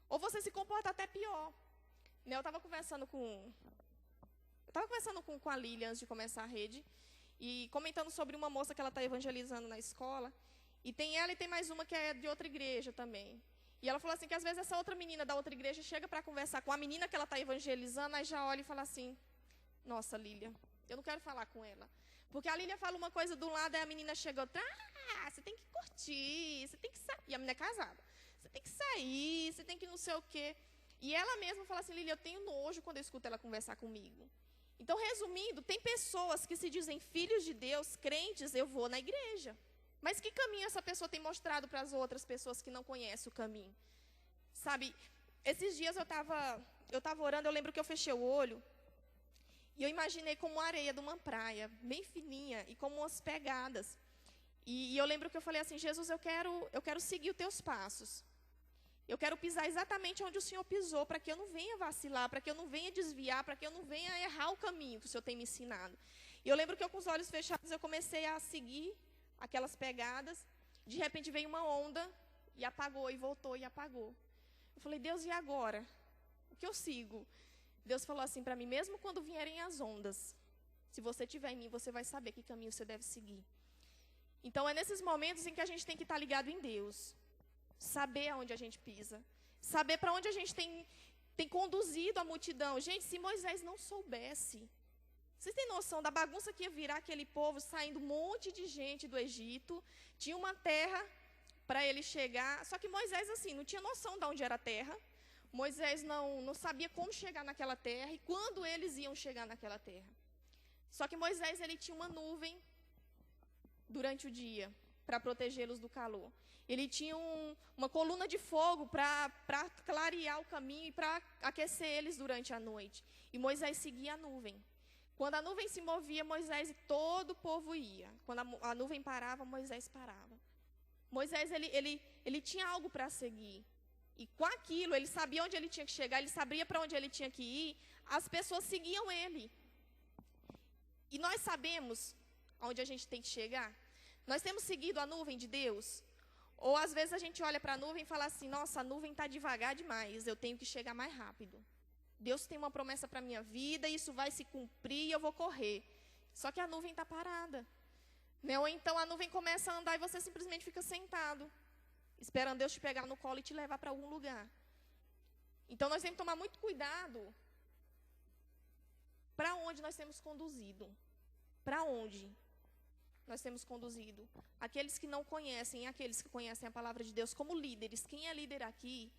Ou você se comporta até pior. Né? Eu estava conversando com a Lilian antes de começar a rede, e comentando sobre uma moça que ela está evangelizando na escola. E tem ela e tem mais uma que é de outra igreja também. E ela falou assim que às vezes essa outra menina da outra igreja chega para conversar com a menina que ela está evangelizando, aí já olha e fala assim, nossa, Lília, eu não quero falar com ela. Porque a Lília fala uma coisa de um lado, aí a menina chega outra, você tem que curtir, você tem que sair. E a menina é casada. Você tem que sair, você tem que não sei o quê. E ela mesma fala assim, Lília, eu tenho nojo quando eu escuto ela conversar comigo. Então, resumindo, tem pessoas que se dizem filhos de Deus, crentes, eu vou na igreja. Mas que caminho essa pessoa tem mostrado para as outras pessoas que não conhecem o caminho? Sabe, esses dias eu estava orando, eu lembro que eu fechei o olho, e eu imaginei como a areia de uma praia, bem fininha, e como umas pegadas. E eu lembro que eu falei assim, Jesus, eu quero seguir os teus passos. Eu quero pisar exatamente onde o Senhor pisou, para que eu não venha vacilar, para que eu não venha desviar, para que eu não venha errar o caminho que o Senhor tem me ensinado. E eu lembro que eu, com os olhos fechados, eu comecei a seguir aquelas pegadas. De repente veio uma onda e apagou, e voltou e apagou. Eu falei, Deus, e agora? O que eu sigo? Deus falou assim para mim, mesmo quando vierem as ondas, se você estiver em mim, você vai saber que caminho você deve seguir. Então, é nesses momentos em que a gente tem que estar ligado em Deus. Saber aonde a gente pisa. Saber para onde a gente tem conduzido a multidão. Gente, se Moisés não soubesse, vocês têm noção da bagunça que ia virar aquele povo saindo um monte de gente do Egito? Tinha uma terra para ele chegar. Só que Moisés, assim, não tinha noção de onde era a terra. Moisés não sabia como chegar naquela terra e quando eles iam chegar naquela terra. Só que Moisés, ele tinha uma nuvem durante o dia para protegê-los do calor. Ele tinha uma coluna de fogo para clarear o caminho e para aquecer eles durante a noite. E Moisés seguia a nuvem. Quando a nuvem se movia, Moisés e todo o povo ia. Quando a nuvem parava, Moisés parava. Moisés, ele tinha algo para seguir. E com aquilo, ele sabia onde ele tinha que chegar, ele sabia para onde ele tinha que ir, as pessoas seguiam ele. E nós sabemos aonde a gente tem que chegar? Nós temos seguido a nuvem de Deus? Ou às vezes a gente olha para a nuvem e fala assim, nossa, a nuvem está devagar demais, eu tenho que chegar mais rápido. Deus tem uma promessa para a minha vida, isso vai se cumprir e eu vou correr. Só que a nuvem está parada. Né? Ou então a nuvem começa a andar e você simplesmente fica sentado, esperando Deus te pegar no colo e te levar para algum lugar. Então nós temos que tomar muito cuidado para onde nós temos conduzido. Para onde nós temos conduzido? Aqueles que não conhecem e aqueles que conhecem a palavra de Deus como líderes. Quem é líder aqui?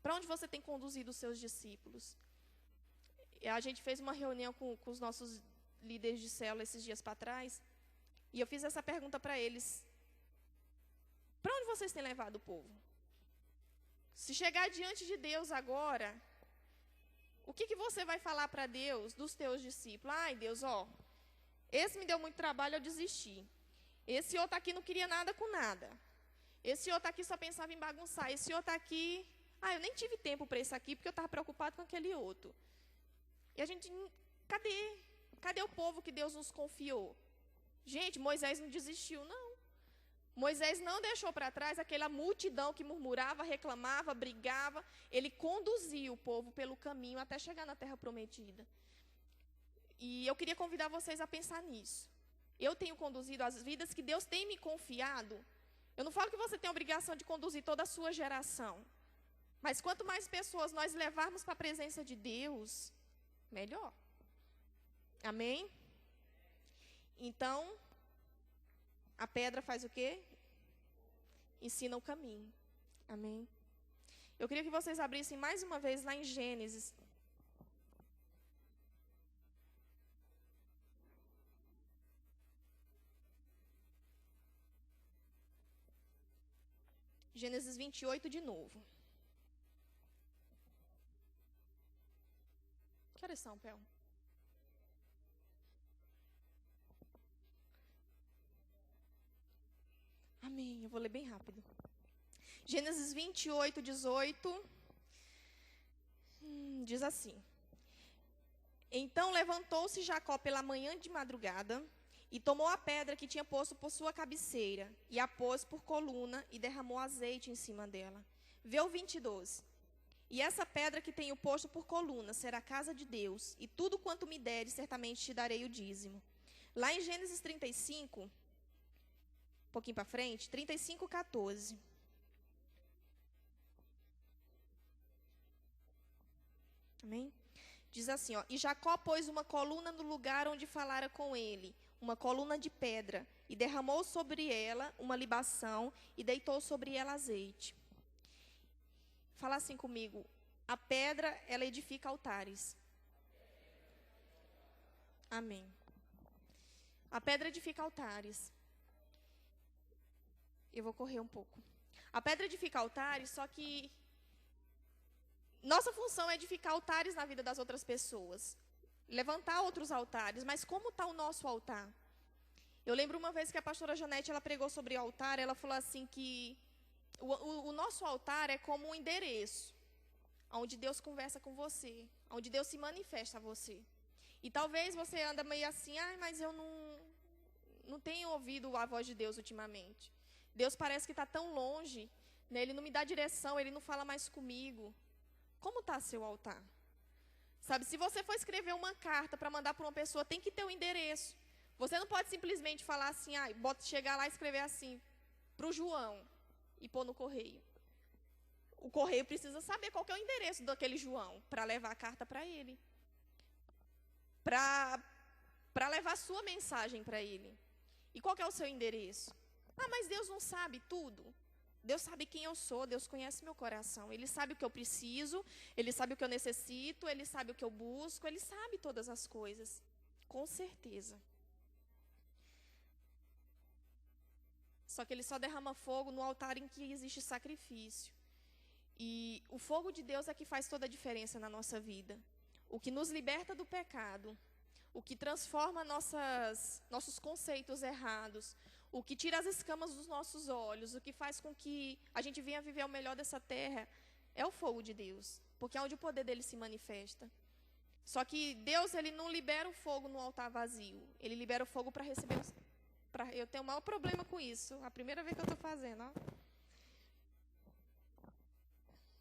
Para onde você tem conduzido os seus discípulos? E a gente fez uma reunião com os nossos líderes de célula esses dias para trás. E eu fiz essa pergunta para eles. Para onde vocês têm levado o povo? Se chegar diante de Deus agora, o que você vai falar para Deus dos teus discípulos? Ai, Deus, esse me deu muito trabalho, eu desisti. Esse outro aqui não queria nada com nada. Esse outro aqui só pensava em bagunçar. Esse outro aqui, eu nem tive tempo para esse aqui, porque eu estava preocupado com aquele outro. E a gente, cadê? Cadê o povo que Deus nos confiou? Gente, Moisés não desistiu, não. Moisés não deixou para trás aquela multidão que murmurava, reclamava, brigava. Ele conduzia o povo pelo caminho até chegar na terra prometida. E eu queria convidar vocês a pensar nisso. Eu tenho conduzido as vidas que Deus tem me confiado. Eu não falo que você tem a obrigação de conduzir toda a sua geração. Mas quanto mais pessoas nós levarmos para a presença de Deus, melhor. Amém? Então, a pedra faz o quê? Ensina o caminho. Amém? Eu queria que vocês abrissem mais uma vez lá em Gênesis. Gênesis 28 de novo. Que horas são, Pel? Amém. Eu vou ler bem rápido. Gênesis 28, 18. Diz assim. Então levantou-se Jacó pela manhã de madrugada e tomou a pedra que tinha posto por sua cabeceira e a pôs por coluna e derramou azeite em cima dela. Vê o 22. E essa pedra que tenho posto por coluna será a casa de Deus, e tudo quanto me deres, certamente te darei o dízimo. Lá em Gênesis 35, um pouquinho para frente, 35, 14. Amém? Diz assim, e Jacó pôs uma coluna no lugar onde falara com ele, uma coluna de pedra, e derramou sobre ela uma libação, e deitou sobre ela azeite. Fala assim comigo, a pedra, ela edifica altares. Amém. A pedra edifica altares. Eu vou correr um pouco. A pedra edifica altares, só que nossa função é edificar altares na vida das outras pessoas. Levantar outros altares. Mas como está o nosso altar? Eu lembro uma vez que a pastora Janete, ela pregou sobre altar, ela falou assim que o nosso altar é como um endereço, onde Deus conversa com você, onde Deus se manifesta a você. E talvez você anda meio assim, mas eu não tenho ouvido a voz de Deus ultimamente. Deus parece que está tão longe, né? Ele não me dá direção, Ele não fala mais comigo. Como está seu altar? Sabe, se você for escrever uma carta para mandar para uma pessoa, tem que ter um endereço. Você não pode simplesmente falar assim, chegar lá e escrever assim, para o João, e pôr no correio. O correio precisa saber qual que é o endereço daquele João, para levar a carta para ele. Para levar a sua mensagem para ele. E qual que é o seu endereço? Mas Deus não sabe tudo. Deus sabe quem eu sou, Deus conhece meu coração. Ele sabe o que eu preciso, Ele sabe o que eu necessito, Ele sabe o que eu busco, Ele sabe todas as coisas. Com certeza. Só que Ele só derrama fogo no altar em que existe sacrifício. E o fogo de Deus é que faz toda a diferença na nossa vida. O que nos liberta do pecado, o que transforma nossos conceitos errados, o que tira as escamas dos nossos olhos, o que faz com que a gente venha viver o melhor dessa terra, é o fogo de Deus, porque é onde o poder dele se manifesta. Só que Deus, ele não libera o fogo no altar vazio, ele libera o fogo para receber. Eu tenho o maior problema com isso, a primeira vez que eu estou fazendo. Ó.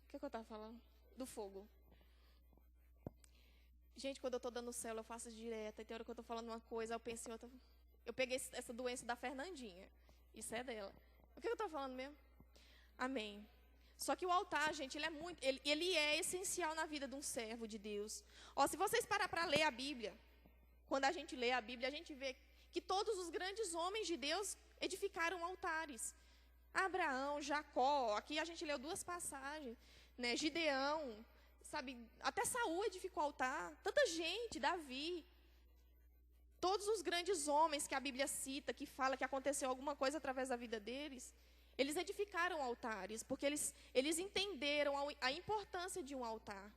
O que eu estava falando? Do fogo. Gente, quando eu estou dando célula, eu faço direto. E tem hora que eu estou falando uma coisa, eu penso em outra. Eu peguei essa doença da Fernandinha. Isso é dela. O que eu estou falando mesmo? Amém. Só que o altar, gente, ele é essencial na vida de um servo de Deus. Se vocês parar para ler a Bíblia, quando a gente lê a Bíblia, a gente vê que todos os grandes homens de Deus edificaram altares. Abraão, Jacó, aqui a gente leu 2 passagens, né? Gideão, sabe, até Saul edificou altar, tanta gente, Davi. Todos os grandes homens que a Bíblia cita, que fala que aconteceu alguma coisa através da vida deles, eles edificaram altares, porque eles entenderam a importância de um altar.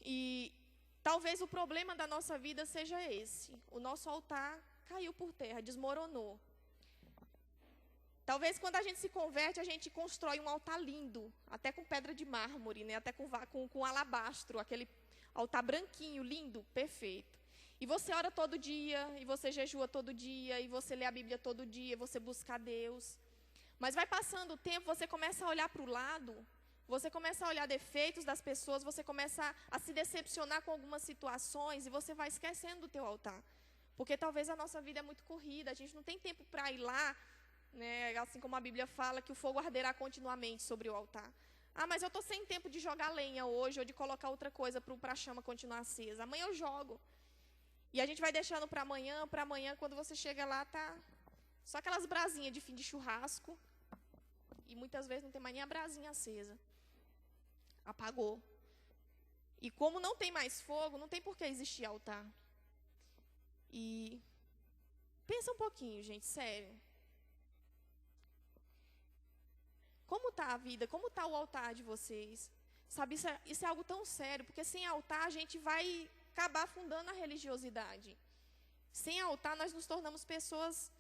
E talvez o problema da nossa vida seja esse. O nosso altar caiu por terra, desmoronou. Talvez quando a gente se converte, a gente constrói um altar lindo, até com pedra de mármore, né? Até com alabastro, aquele altar branquinho, lindo, perfeito. E você ora todo dia, e você jejua todo dia, e você lê a Bíblia todo dia, você busca a Deus. Mas vai passando o tempo, você começa a olhar para o lado, você começa a olhar defeitos das pessoas, você começa a se decepcionar com algumas situações, e você vai esquecendo do teu altar. Porque talvez a nossa vida é muito corrida, a gente não tem tempo para ir lá, né? Assim como a Bíblia fala que o fogo arderá continuamente sobre o altar. Mas eu estou sem tempo de jogar lenha hoje, ou de colocar outra coisa para a chama continuar acesa. Amanhã eu jogo. E a gente vai deixando para amanhã, quando você chega lá, tá só aquelas brasinhas de fim de churrasco. E muitas vezes não tem mais nem a brasinha acesa. Apagou. E como não tem mais fogo, não tem por que existir altar. E pensa um pouquinho, gente, sério. Como está a vida? Como está o altar de vocês? Sabe, isso é algo tão sério, porque sem altar a gente vai acabar afundando a religiosidade. Sem altar nós nos tornamos pessoas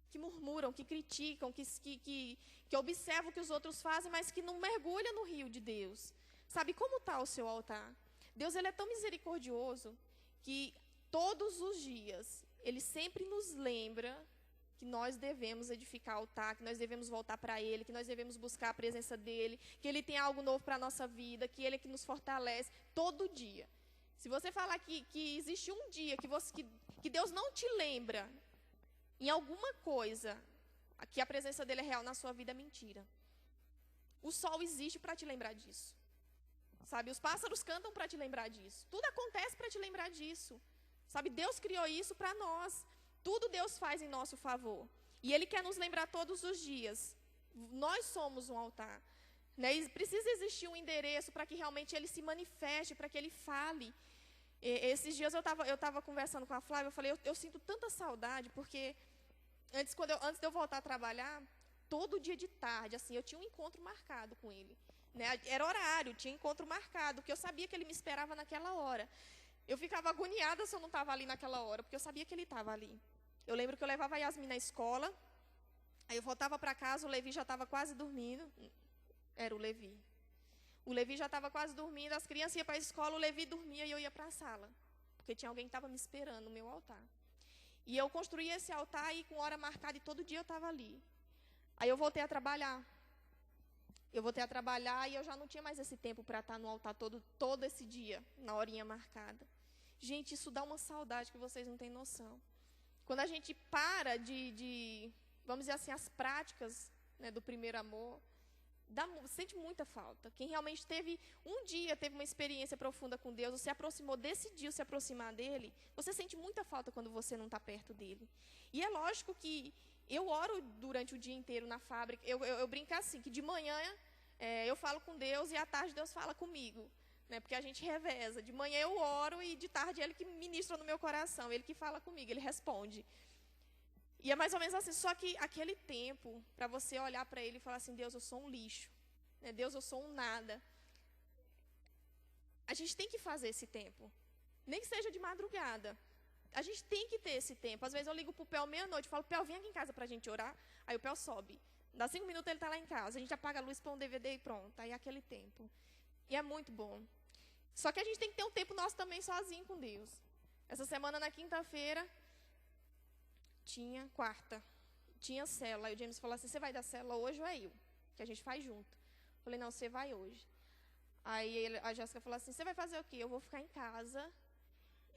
que murmuram, que criticam, que observam o que os outros fazem, mas que não mergulham no rio de Deus. Sabe, como está o seu altar? Deus, ele é tão misericordioso que todos os dias ele sempre nos lembra que nós devemos edificar altar, que nós devemos voltar para Ele, que nós devemos buscar a presença dEle, que Ele tem algo novo para a nossa vida, que Ele é que nos fortalece todo dia. Se você falar que existe um dia que Deus não te lembra em alguma coisa, que a presença dEle é real na sua vida, é mentira. O sol existe para te lembrar disso. Sabe, os pássaros cantam para te lembrar disso. Tudo acontece para te lembrar disso. Sabe, Deus criou isso para nós. Tudo Deus faz em nosso favor. E Ele quer nos lembrar todos os dias. Nós somos um altar. Né? E precisa existir um endereço para que realmente Ele se manifeste, para que Ele fale. Esses dias eu estava conversando com a Flávia, eu falei, eu sinto tanta saudade, porque antes de eu voltar a trabalhar, todo dia de tarde, assim, eu tinha um encontro marcado com Ele. Né? Era horário, tinha encontro marcado, porque eu sabia que Ele me esperava naquela hora. Eu ficava agoniada se eu não estava ali naquela hora, porque eu sabia que Ele estava ali. Eu lembro que eu levava a Yasmin na escola, aí eu voltava para casa, o Levi já estava quase dormindo. Era o Levi. O Levi já estava quase dormindo, as crianças iam para a escola, o Levi dormia e eu ia para a sala. Porque tinha alguém que estava me esperando no meu altar. E eu construía esse altar e com hora marcada e todo dia eu estava ali. Aí eu voltei a trabalhar. E eu já não tinha mais esse tempo para estar no altar todo esse dia, na horinha marcada. Gente, isso dá uma saudade que vocês não têm noção. Quando a gente para vamos dizer assim, as práticas, né, do primeiro amor, sente muita falta. Quem realmente teve uma experiência profunda com Deus, ou se aproximou, decidiu se aproximar dele, você sente muita falta quando você não está perto dele. E é lógico que eu oro durante o dia inteiro na fábrica. Eu brinco assim, que de manhã eu falo com Deus e à tarde Deus fala comigo. Né, porque a gente reveza. De manhã eu oro e de tarde ele que ministra no meu coração, ele que fala comigo, ele responde. E é mais ou menos assim, só que aquele tempo, para você olhar para ele e falar assim, Deus, eu sou um lixo. Né, Deus, eu sou um nada. A gente tem que fazer esse tempo. Nem que seja de madrugada. A gente tem que ter esse tempo. Às vezes eu ligo para o Pel meia-noite, falo, Pel, vem aqui em casa para a gente orar. Aí o Pel sobe. Dá 5 minutos ele está lá em casa. A gente apaga a luz, põe um DVD e pronto. Aí é aquele tempo. E é muito bom. Só que a gente tem que ter um tempo nosso também sozinho com Deus. Essa semana, na quinta-feira, tinha célula. Aí o James falou assim, você vai dar célula hoje ou é eu? Que a gente faz junto. Eu falei, não, você vai hoje. Aí a Jéssica falou assim, você vai fazer o quê? Eu vou ficar em casa.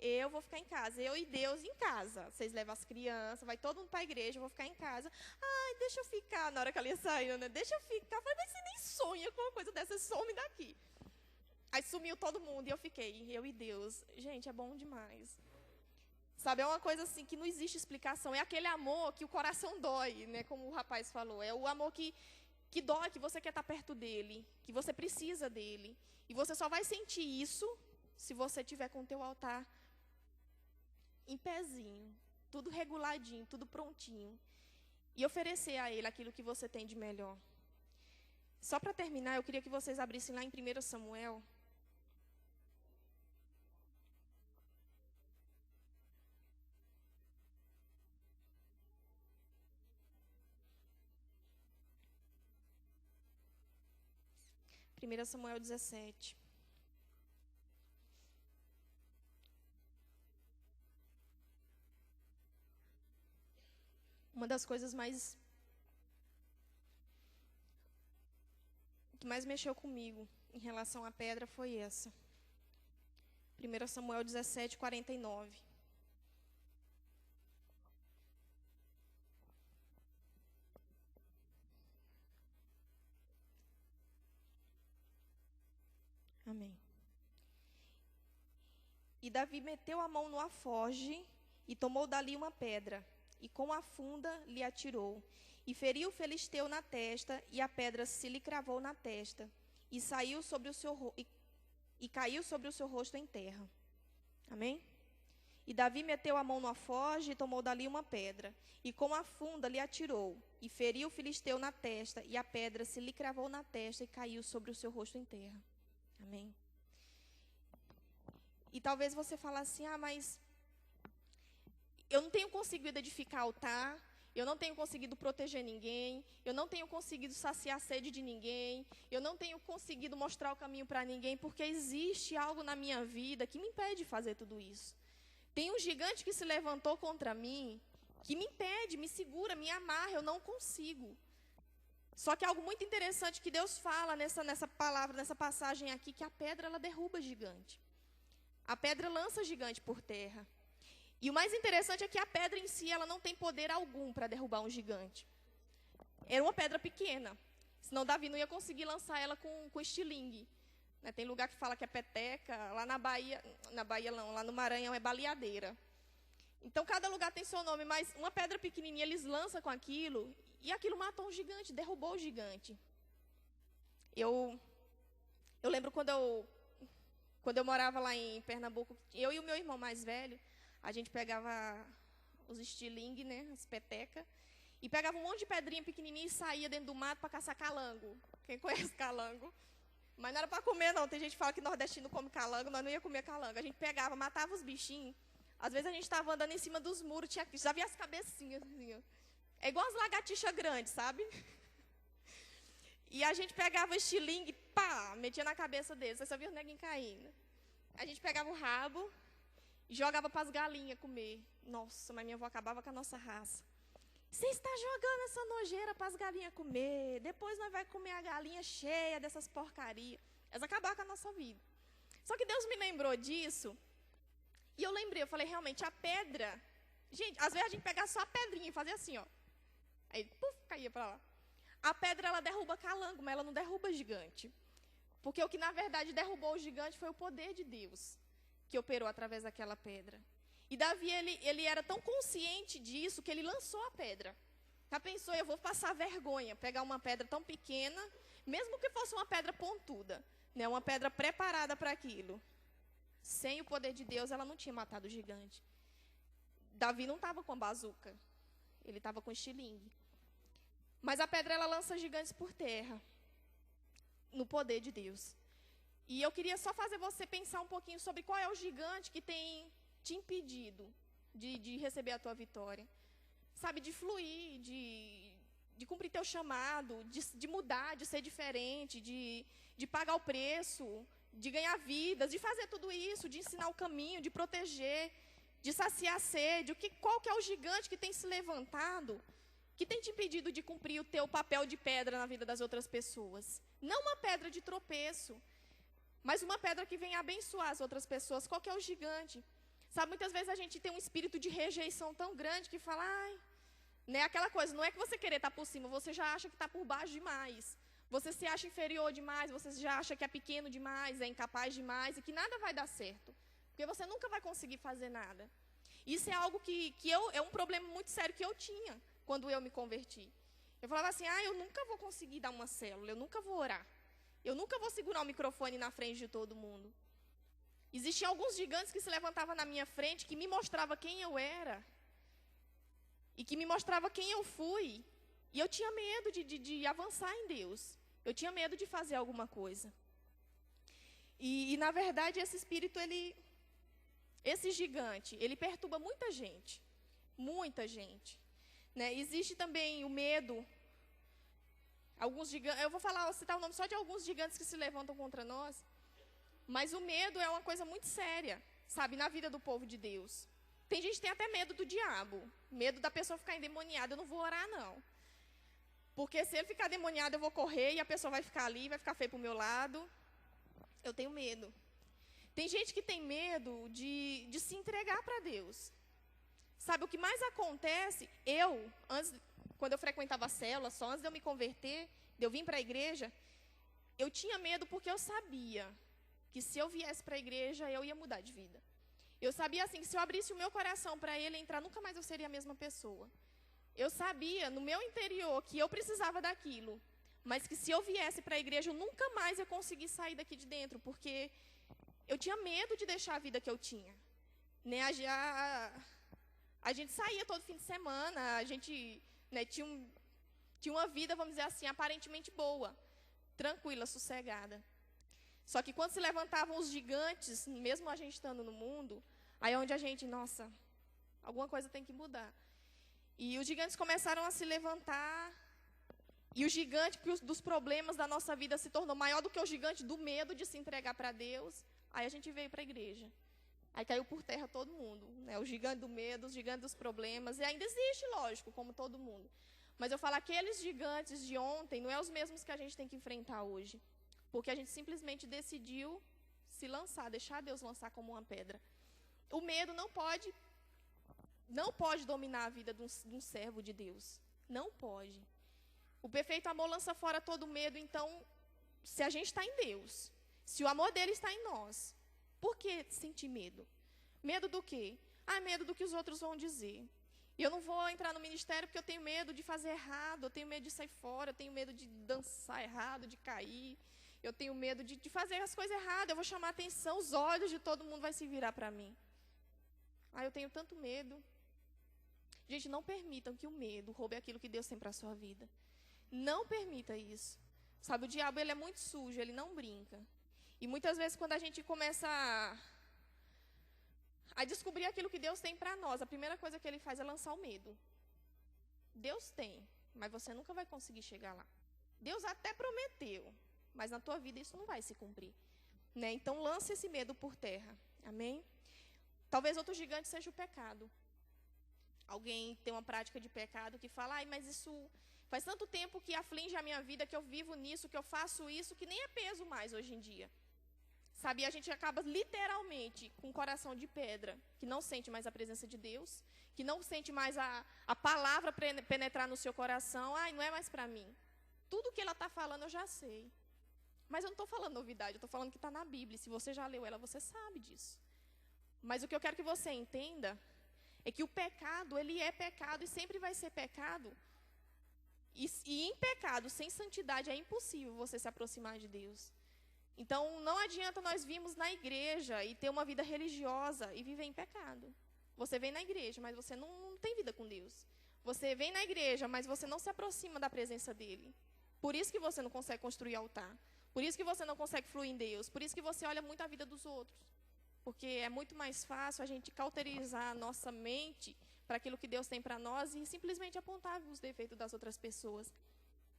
Eu e Deus em casa. Vocês levam as crianças, vai todo mundo para a igreja, eu vou ficar em casa. Ai, deixa eu ficar. Na hora que ela ia sair, né? Deixa eu ficar. Eu falei, mas você nem sonha com uma coisa dessa, some daqui. Aí sumiu todo mundo e eu fiquei, eu e Deus. Gente, é bom demais. Sabe, é uma coisa assim que não existe explicação. É aquele amor que o coração dói, né? Como o rapaz falou. É o amor que dói, que você quer estar perto dele, que você precisa dele. E você só vai sentir isso se você tiver com o teu altar em pezinho, tudo reguladinho, tudo prontinho. E oferecer a ele aquilo que você tem de melhor. Só para terminar, eu queria que vocês abrissem lá em 1 Samuel. Primeira Samuel 17. Uma das coisas que mais mexeu comigo em relação à pedra foi essa. 1 Samuel 17, 49. Amém. E Davi meteu a mão no alforje e tomou dali uma pedra, e com a funda lhe atirou, e feriu o filisteu na testa, e a pedra se lhe cravou na testa, e caiu sobre o seu rosto em terra. Amém? E Davi meteu a mão no alforje e tomou dali uma pedra, e com a funda lhe atirou, e feriu o filisteu na testa, e a pedra se lhe cravou na testa, e caiu sobre o seu rosto em terra. Amém? E talvez você fale assim, mas eu não tenho conseguido edificar altar, eu não tenho conseguido proteger ninguém, eu não tenho conseguido saciar a sede de ninguém, eu não tenho conseguido mostrar o caminho para ninguém, porque existe algo na minha vida que me impede de fazer tudo isso. Tem um gigante que se levantou contra mim, que me impede, me segura, me amarra, eu não consigo. Só que algo muito interessante que Deus fala nessa palavra, nessa passagem aqui, que a pedra ela derruba gigante. A pedra lança gigante por terra. E o mais interessante é que a pedra em si, ela não tem poder algum para derrubar um gigante. Era uma pedra pequena. Senão Davi não ia conseguir lançar ela com estilingue. Né? Tem lugar que fala que é peteca. Lá na Bahia não, lá no Maranhão é baleadeira. Então cada lugar tem seu nome, mas uma pedra pequenininha eles lançam com aquilo. E aquilo matou um gigante, derrubou o gigante. Eu lembro quando eu morava lá em Pernambuco, eu e o meu irmão mais velho, a gente pegava os estilingue, né, as petecas, e pegava um monte de pedrinha pequenininha e saía dentro do mato para caçar calango. Quem conhece calango? Mas não era para comer, não. Tem gente que fala que nordestino come calango, nós não ia comer calango. A gente pegava, matava os bichinhos, Às vezes a gente estava andando em cima dos muros, já via as cabecinhas, assim, ó. É igual as lagartixas grandes, sabe? E a gente pegava estilingue, pá, metia na cabeça deles. Você só via os neguinhos caindo. A gente pegava o rabo e jogava para as galinhas comer. Nossa, mas minha avó acabava com a nossa raça. Você está jogando essa nojeira para as galinhas comer. Depois nós vamos comer a galinha cheia dessas porcarias. Elas acabaram com a nossa vida. Só que Deus me lembrou disso. E eu lembrei, eu falei, realmente, a pedra... Gente, às vezes a gente pegava só a pedrinha e fazia assim, ó. Aí, puf, caía para lá. A pedra, ela derruba calango, mas ela não derruba gigante. Porque o que, na verdade, derrubou o gigante foi o poder de Deus, que operou através daquela pedra. E Davi, ele era tão consciente disso, que ele lançou a pedra. Já pensou, eu vou passar vergonha, pegar uma pedra tão pequena, mesmo que fosse uma pedra pontuda, né, uma pedra preparada para aquilo. Sem o poder de Deus, ela não tinha matado o gigante. Davi não estava com a bazuca, ele estava com estilingue. Mas a pedra, ela lança gigantes por terra, no poder de Deus. E eu queria só fazer você pensar um pouquinho sobre qual é o gigante que tem te impedido de receber a tua vitória. Sabe, de fluir, de cumprir teu chamado, de mudar, de ser diferente, de pagar o preço, de ganhar vidas, de fazer tudo isso, de ensinar o caminho, de proteger, de saciar a sede. Qual que é o gigante que tem se levantado, que tem te impedido de cumprir o teu papel de pedra na vida das outras pessoas? Não uma pedra de tropeço, mas uma pedra que vem abençoar as outras pessoas. Qual que é o gigante? Sabe, muitas vezes a gente tem um espírito de rejeição tão grande que fala, ai, né, aquela coisa, não é que você querer estar por cima, você já acha que está por baixo demais. Você se acha inferior demais, você já acha que é pequeno demais, é incapaz demais e que nada vai dar certo. Porque você nunca vai conseguir fazer nada. Isso é algo que é um problema muito sério que eu tinha quando eu me converti. Eu falava assim, eu nunca vou conseguir dar uma célula, eu nunca vou orar. Eu nunca vou segurar o microfone na frente de todo mundo. Existiam alguns gigantes que se levantavam na minha frente, que me mostrava quem eu era. E que me mostrava quem eu fui. E eu tinha medo de avançar em Deus. Eu tinha medo de fazer alguma coisa. E na verdade, esse espírito, esse gigante, ele perturba muita gente. Muita gente. Né? Existe também o medo. Alguns gigantes, eu vou citar o nome só de alguns gigantes que se levantam contra nós. Mas o medo é uma coisa muito séria, sabe, na vida do povo de Deus. Tem gente que tem até medo do diabo. Medo da pessoa ficar endemoniada. Eu não vou orar, não. Porque se ele ficar endemoniado, eu vou correr e a pessoa vai ficar ali, vai ficar feio pro meu lado. Eu tenho medo. Tem gente que tem medo de se entregar para Deus. Sabe, o que mais acontece, quando eu frequentava a célula, só antes de eu me converter, de eu vir para a igreja, eu tinha medo porque eu sabia que se eu viesse para a igreja, eu ia mudar de vida. Eu sabia, assim, que se eu abrisse o meu coração para ele entrar, nunca mais eu seria a mesma pessoa. Eu sabia, no meu interior, que eu precisava daquilo, mas que se eu viesse para a igreja, eu nunca mais ia conseguir sair daqui de dentro, porque eu tinha medo de deixar a vida que eu tinha. Né? A gente saía todo fim de semana, a gente, né, tinha uma vida, vamos dizer assim, aparentemente boa, tranquila, sossegada. Só que quando se levantavam os gigantes, mesmo a gente estando no mundo, aí é onde a gente, nossa, alguma coisa tem que mudar. E os gigantes começaram a se levantar, e o gigante dos problemas da nossa vida se tornou maior do que o gigante do medo de se entregar para Deus. Aí a gente veio para a igreja. Aí caiu por terra todo mundo, né? O gigante do medo, o gigante dos problemas, e ainda existe, lógico, como todo mundo. Mas eu falo, aqueles gigantes de ontem não é os mesmos que a gente tem que enfrentar hoje. Porque a gente simplesmente decidiu se lançar, deixar Deus lançar como uma pedra. O medo não pode dominar a vida de um servo de Deus. Não pode. O perfeito amor lança fora todo medo. Então, se a gente está em Deus, se o amor dele está em nós, por que sentir medo? Medo do quê? Medo do que os outros vão dizer. E eu não vou entrar no ministério porque eu tenho medo de fazer errado, eu tenho medo de sair fora, eu tenho medo de dançar errado, de cair. Eu tenho medo de fazer as coisas erradas, eu vou chamar a atenção, os olhos de todo mundo vai se virar para mim. Eu tenho tanto medo. Gente, não permitam que o medo roube aquilo que Deus tem para a sua vida. Não permita isso. Sabe, o diabo, ele é muito sujo, ele não brinca. E muitas vezes quando a gente começa a descobrir aquilo que Deus tem para nós, a primeira coisa que ele faz é lançar o medo. Deus tem, mas você nunca vai conseguir chegar lá. Deus até prometeu, mas na tua vida isso não vai se cumprir. Né? Então, lance esse medo por terra. Amém? Talvez outro gigante seja o pecado. Alguém tem uma prática de pecado que fala, ai, mas isso faz tanto tempo que aflige a minha vida, que eu vivo nisso, que eu faço isso, que nem é peso mais hoje em dia. Sabe, e a gente acaba literalmente com o coração de pedra, que não sente mais a presença de Deus, que não sente mais a palavra penetrar no seu coração. Ai, não é mais para mim. Tudo que ela está falando eu já sei. Mas eu não estou falando novidade, eu estou falando que está na Bíblia. Se você já leu ela, você sabe disso. Mas o que eu quero que você entenda é que o pecado, ele é pecado e sempre vai ser pecado. E em pecado, sem santidade, é impossível você se aproximar de Deus. Então, não adianta nós virmos na igreja e ter uma vida religiosa e viver em pecado. Você vem na igreja, mas você não tem vida com Deus. Você vem na igreja, mas você não se aproxima da presença dEle. Por isso que você não consegue construir altar. Por isso que você não consegue fluir em Deus. Por isso que você olha muito a vida dos outros. Porque é muito mais fácil a gente cauterizar a nossa mente para aquilo que Deus tem para nós e simplesmente apontar os defeitos das outras pessoas.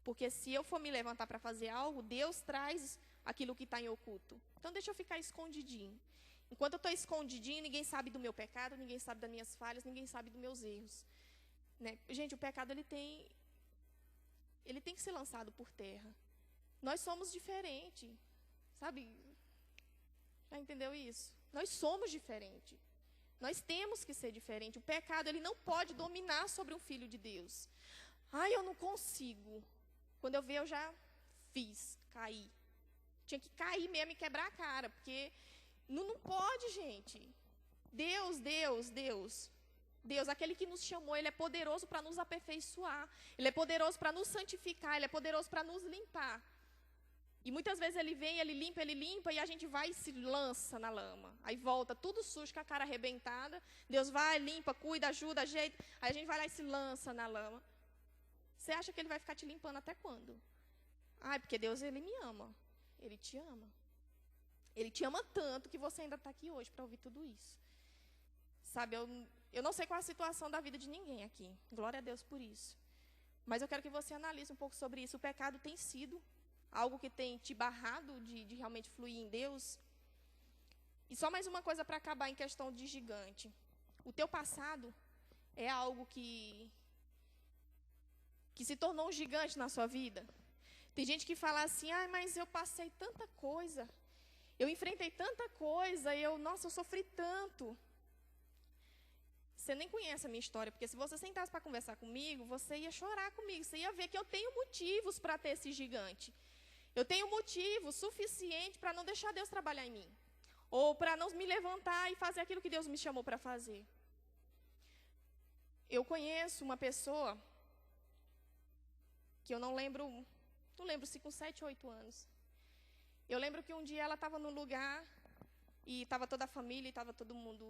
Porque se eu for me levantar para fazer algo, Deus traz aquilo que está em oculto. Então, deixa eu ficar escondidinho. Enquanto eu estou escondidinho, ninguém sabe do meu pecado, ninguém sabe das minhas falhas, ninguém sabe dos meus erros. Né? Gente, o pecado, ele tem que ser lançado por terra. Nós somos diferentes. Sabe? Já entendeu isso? Nós somos diferentes. Nós temos que ser diferentes. O pecado, ele não pode dominar sobre um filho de Deus. Ai, eu não consigo. Quando eu ver, eu já fiz, caí. Tinha que cair mesmo e quebrar a cara, porque não pode, gente. Deus, aquele que nos chamou, Ele é poderoso para nos aperfeiçoar. Ele é poderoso para nos santificar, Ele é poderoso para nos limpar. E muitas vezes Ele vem, Ele limpa, e a gente vai e se lança na lama. Aí volta tudo sujo, com a cara arrebentada. Deus vai, limpa, cuida, ajuda, ajeita. Aí a gente vai lá e se lança na lama. Você acha que Ele vai ficar te limpando até quando? Ai, porque Deus, Ele me ama. Ele te ama. Ele te ama tanto que você ainda está aqui hoje para ouvir tudo isso. Sabe, eu não sei qual é a situação da vida de ninguém aqui. Glória a Deus por isso. Mas eu quero que você analise um pouco sobre isso. O pecado tem sido algo que tem te barrado de realmente fluir em Deus. E só mais uma coisa para acabar em questão de gigante. O teu passado é algo que se tornou um gigante na sua vida. Tem gente que fala assim, mas eu passei tanta coisa, eu enfrentei tanta coisa, nossa, eu sofri tanto. Você nem conhece a minha história, porque se você sentasse para conversar comigo, você ia chorar comigo, você ia ver que eu tenho motivos para ter esse gigante. Eu tenho motivo suficiente para não deixar Deus trabalhar em mim, ou para não me levantar e fazer aquilo que Deus me chamou para fazer. Eu conheço uma pessoa que eu não lembro se com 7 ou 8 anos. Eu lembro que um dia ela estava num lugar e estava toda a família, estava todo mundo,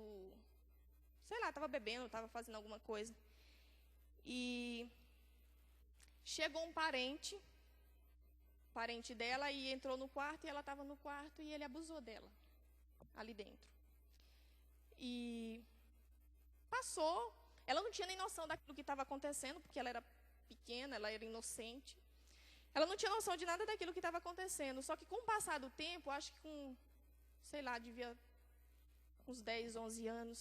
sei lá, estava bebendo, estava fazendo alguma coisa. E chegou um parente dela e entrou no quarto e ela estava no quarto e ele abusou dela, ali dentro. E passou, ela não tinha nem noção daquilo que estava acontecendo, porque ela era pequena, ela era inocente. Ela não tinha noção de nada daquilo que estava acontecendo. Só que com o passar do tempo, acho que com, sei lá, devia uns 10, 11 anos,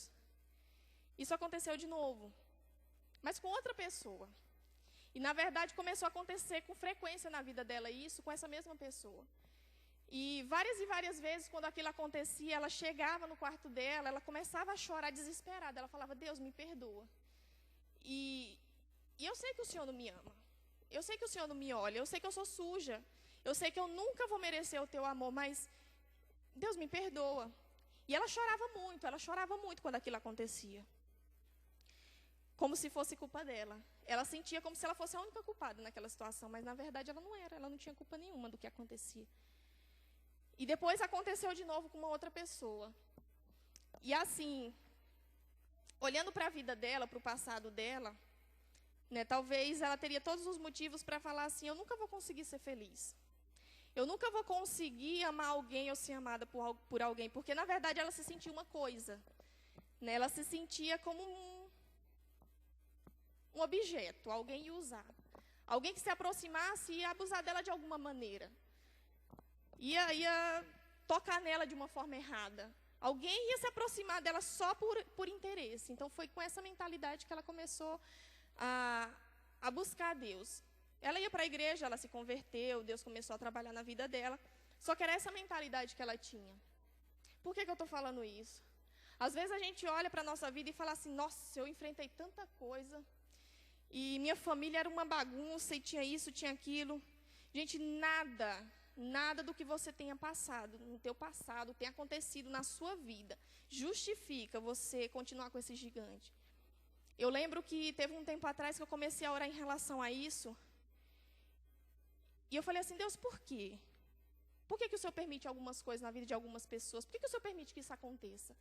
isso aconteceu de novo. Mas com outra pessoa. E, na verdade, começou a acontecer com frequência na vida dela isso, com essa mesma pessoa. E várias vezes, quando aquilo acontecia, ela chegava no quarto dela, ela começava a chorar desesperada. Ela falava, Deus, me perdoa. E eu sei que o Senhor não me ama. Eu sei que o Senhor não me olha, eu sei que eu sou suja, eu sei que eu nunca vou merecer o teu amor, mas Deus me perdoa. E ela chorava muito quando aquilo acontecia. Como se fosse culpa dela. Ela sentia como se ela fosse a única culpada naquela situação, mas na verdade ela não era, ela não tinha culpa nenhuma do que acontecia. E depois aconteceu de novo com uma outra pessoa. E assim, olhando para a vida dela, para o passado dela, né, talvez ela teria todos os motivos para falar assim, eu nunca vou conseguir ser feliz. Eu nunca vou conseguir amar alguém ou ser amada por alguém, porque na verdade ela se sentiu uma coisa. né? Ela se sentia como um objeto, alguém ia usar. Alguém que se aproximasse ia abusar dela de alguma maneira. Ia tocar nela de uma forma errada. Alguém ia se aproximar dela só por interesse. Então, foi com essa mentalidade que ela começou a buscar a Deus. Ela ia para a igreja, ela se converteu, Deus começou a trabalhar na vida dela. Só que era essa mentalidade que ela tinha. Por que eu estou falando isso? Às vezes a gente olha para a nossa vida e fala assim, nossa, eu enfrentei tanta coisa, e minha família era uma bagunça, e tinha isso, tinha aquilo. Gente, nada do que você tenha passado, no teu passado, tenha acontecido na sua vida, justifica você continuar com esse gigante. Eu lembro que teve um tempo atrás que eu comecei a orar em relação a isso, e eu falei assim, Deus, por quê? Por que o Senhor permite algumas coisas na vida de algumas pessoas? Por que o Senhor permite que isso aconteça?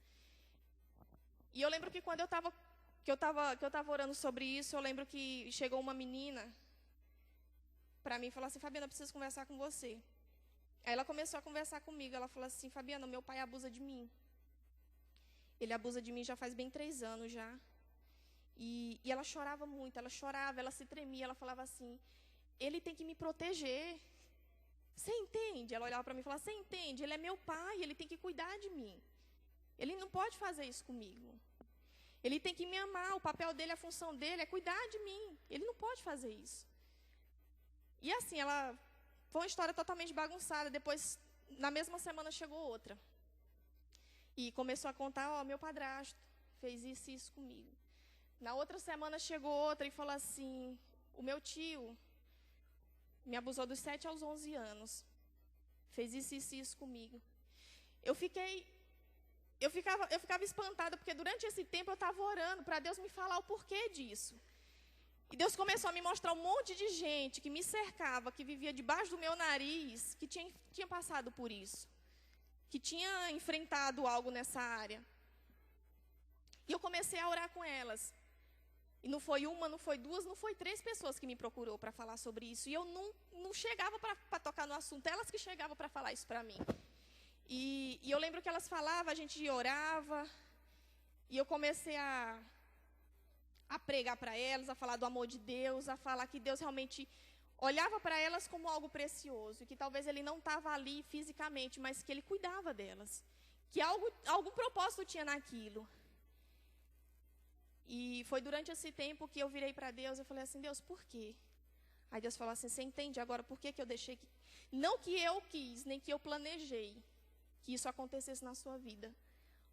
E eu lembro que quando eu estava orando sobre isso, eu lembro que chegou uma menina para mim e falou assim, Fabiana, eu preciso conversar com você. Aí ela começou a conversar comigo, ela falou assim, Fabiana, meu pai abusa de mim. Ele abusa de mim já faz bem 3 anos já. E ela chorava muito, ela chorava, ela se tremia, ela falava assim, ele tem que me proteger. Você entende? Ela olhava para mim e falava, você entende? Ele é meu pai, ele tem que cuidar de mim. Ele não pode fazer isso comigo. Ele tem que me amar, o papel dele, a função dele é cuidar de mim. Ele não pode fazer isso. E assim, ela foi uma história totalmente bagunçada. Depois, na mesma semana, chegou outra. E começou a contar, meu padrasto fez isso e isso comigo. Na outra semana chegou outra e falou assim, o meu tio me abusou dos 7 aos 11 anos. Fez isso e isso comigo. Eu ficava espantada, porque durante esse tempo eu estava orando para Deus me falar o porquê disso. E Deus começou a me mostrar um monte de gente que me cercava, que vivia debaixo do meu nariz, que tinha passado por isso. Que tinha enfrentado algo nessa área. E eu comecei a orar com elas. E não foi uma, não foi 2, não foi 3 pessoas que me procurou para falar sobre isso. E eu não chegava para tocar no assunto, elas que chegavam para falar isso para mim. E eu lembro que elas falavam, a gente orava, e eu comecei a pregar para elas, a falar do amor de Deus, a falar que Deus realmente olhava para elas como algo precioso, e que talvez Ele não estava ali fisicamente, mas que Ele cuidava delas, que algum propósito tinha naquilo. E foi durante esse tempo que eu virei para Deus, eu falei assim, Deus, por quê? Aí Deus falou assim, você entende agora por que eu deixei que... Não que eu quis, nem que eu planejei que isso acontecesse na sua vida,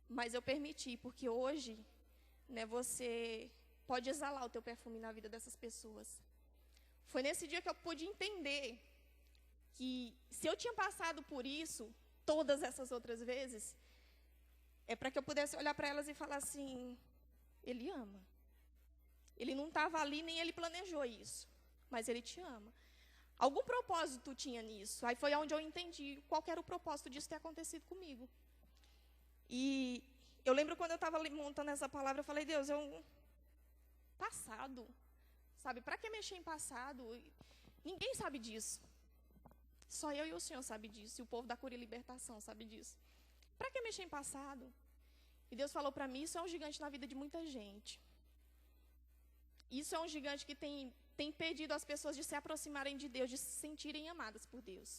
mas eu permiti, porque hoje, né, você pode exalar o teu perfume na vida dessas pessoas. Foi nesse dia que eu pude entender que se eu tinha passado por isso, todas essas outras vezes, é para que eu pudesse olhar para elas e falar assim, Ele ama. Ele não estava ali, nem ele planejou isso, mas Ele te ama. Algum propósito tinha nisso. Aí foi onde eu entendi qual era o propósito disso ter acontecido comigo. E eu lembro quando eu estava montando essa palavra, eu falei, Deus, passado, sabe? Para que mexer em passado? Ninguém sabe disso. Só eu e o Senhor sabe disso. E o povo da Cura e Libertação sabe disso. Para que mexer em passado? E Deus falou para mim, isso é um gigante na vida de muita gente. Isso é um gigante que tem impedido as pessoas de se aproximarem de Deus, de se sentirem amadas por Deus.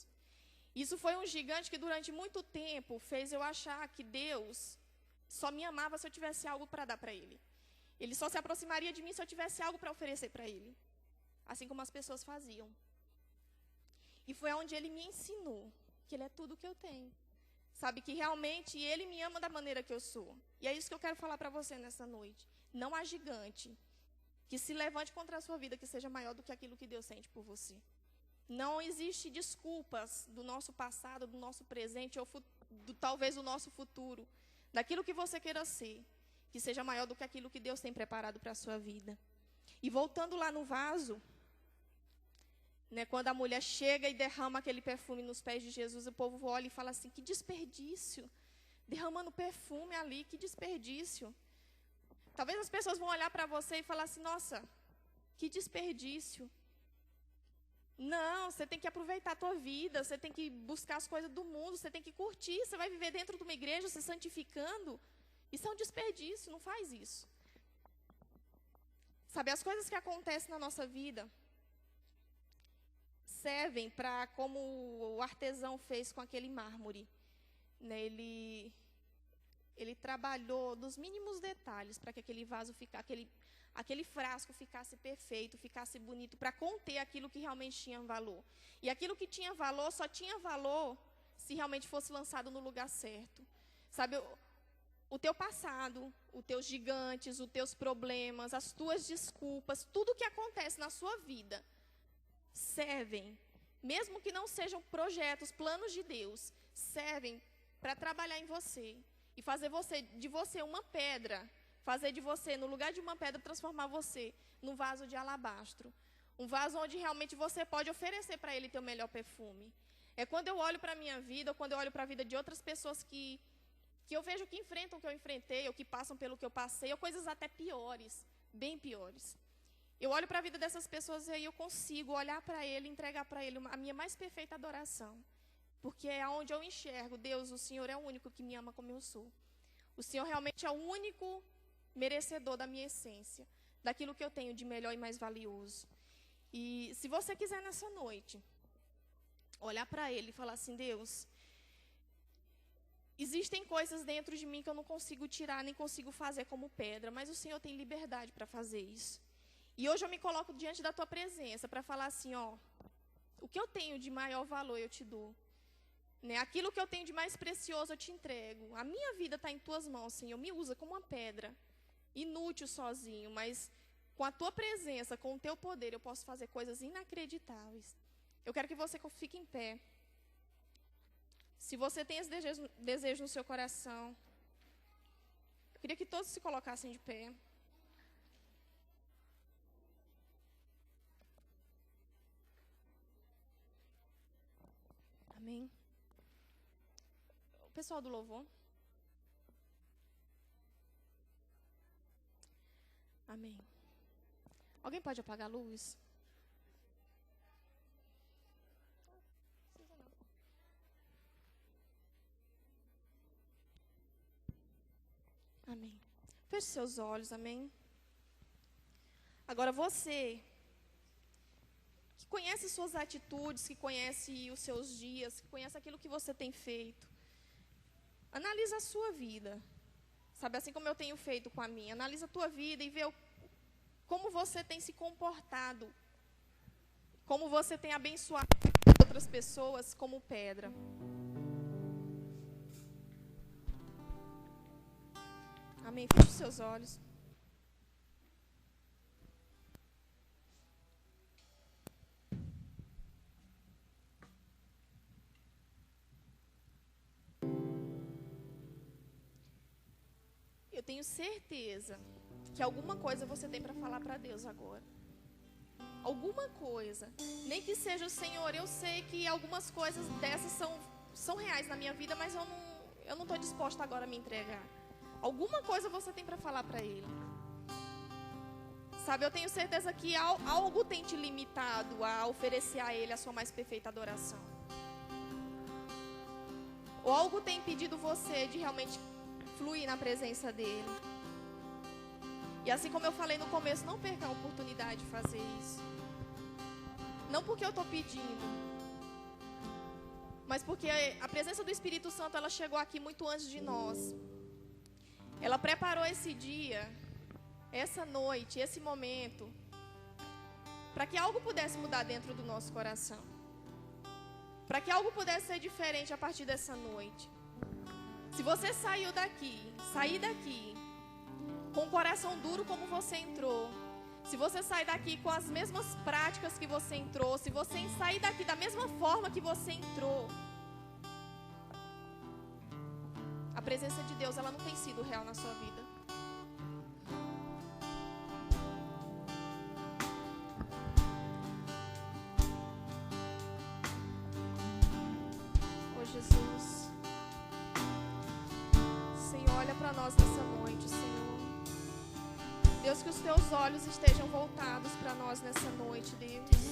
Isso foi um gigante que durante muito tempo fez eu achar que Deus só me amava se eu tivesse algo para dar para Ele. Ele só se aproximaria de mim se eu tivesse algo para oferecer para Ele. Assim como as pessoas faziam. E foi onde Ele me ensinou que Ele é tudo que eu tenho. Sabe, que realmente Ele me ama da maneira que eu sou. E é isso que eu quero falar para você nessa noite. Não há gigante que se levante contra a sua vida que seja maior do que aquilo que Deus sente por você. Não existe desculpas do nosso passado, do nosso presente, ou talvez do nosso futuro, daquilo que você queira ser, que seja maior do que aquilo que Deus tem preparado para a sua vida. E voltando lá no vaso, né, quando a mulher chega e derrama aquele perfume nos pés de Jesus, o povo olha e fala assim, que desperdício, derramando perfume ali, que desperdício. Talvez as pessoas vão olhar para você e falar assim, nossa, que desperdício. Não, você tem que aproveitar a tua vida, você tem que buscar as coisas do mundo, você tem que curtir, você vai viver dentro de uma igreja se santificando. Isso é um desperdício, não faz isso. Sabe, as coisas que acontecem na nossa vida servem para, como o artesão fez com aquele mármore, né? Ele trabalhou dos mínimos detalhes para que aquele vaso ficasse, aquele frasco ficasse perfeito, ficasse bonito, para conter aquilo que realmente tinha valor. E aquilo que tinha valor só tinha valor se realmente fosse lançado no lugar certo. Sabe, o teu passado, os teus gigantes, os teus problemas, as tuas desculpas, tudo que acontece na sua vida servem, mesmo que não sejam projetos, planos de Deus, servem para trabalhar em você e fazer de você uma pedra, fazer de você, no lugar de uma pedra, transformar você num vaso de alabastro, um vaso onde realmente você pode oferecer para Ele teu melhor perfume. É quando eu olho para a minha vida, ou quando eu olho para a vida de outras pessoas que eu vejo que enfrentam o que eu enfrentei, ou que passam pelo que eu passei, ou coisas até piores, bem piores. Eu olho para a vida dessas pessoas e aí eu consigo olhar para Ele, entregar para Ele a minha mais perfeita adoração. Porque é onde eu enxergo, Deus, o Senhor é o único que me ama como eu sou. O Senhor realmente é o único merecedor da minha essência, daquilo que eu tenho de melhor e mais valioso. E se você quiser nessa noite, olhar para Ele e falar assim, Deus, existem coisas dentro de mim que eu não consigo tirar, nem consigo fazer como pedra, mas o Senhor tem liberdade para fazer isso. E hoje eu me coloco diante da Tua presença para falar assim, ó, o que eu tenho de maior valor eu te dou. Né? Aquilo que eu tenho de mais precioso eu te entrego. A minha vida está em Tuas mãos, Senhor. Me usa como uma pedra, inútil sozinho, mas com a Tua presença, com o Teu poder, eu posso fazer coisas inacreditáveis. Eu quero que você fique em pé. Se você tem esse desejo no seu coração, eu queria que todos se colocassem de pé. Amém. O pessoal do louvor. Amém. Alguém pode apagar a luz? Amém. Feche seus olhos, amém. Agora você, que conhece suas atitudes, que conhece os seus dias, que conhece aquilo que você tem feito, analisa a sua vida. Sabe, assim como eu tenho feito com a minha. Analisa a tua vida e vê como você tem se comportado, como você tem abençoado outras pessoas como pedra. Amém. Feche os seus olhos. Eu tenho certeza que alguma coisa você tem para falar para Deus agora. Alguma coisa. Nem que seja o Senhor, eu sei que algumas coisas dessas são reais na minha vida, mas eu não estou disposta agora a me entregar. Alguma coisa você tem para falar para Ele. Sabe, eu tenho certeza que algo tem te limitado a oferecer a Ele a sua mais perfeita adoração. Ou algo tem impedido você de realmente fluir na presença dEle. E assim como eu falei no começo, não perca a oportunidade de fazer isso. Não porque eu estou pedindo, mas porque a presença do Espírito Santo, ela chegou aqui muito antes de nós. Ela preparou esse dia, essa noite, esse momento, para que algo pudesse mudar dentro do nosso coração. Para que algo pudesse ser diferente a partir dessa noite. Se você sair daqui com o coração duro como você entrou, se você sair daqui com as mesmas práticas que você entrou, se você sair daqui da mesma forma que você entrou, a presença de Deus, ela não tem sido real na sua vida. Oh, Jesus. Senhor, olha para nós nessa noite, Senhor. Deus, que os teus olhos estejam voltados para nós nessa noite, Deus.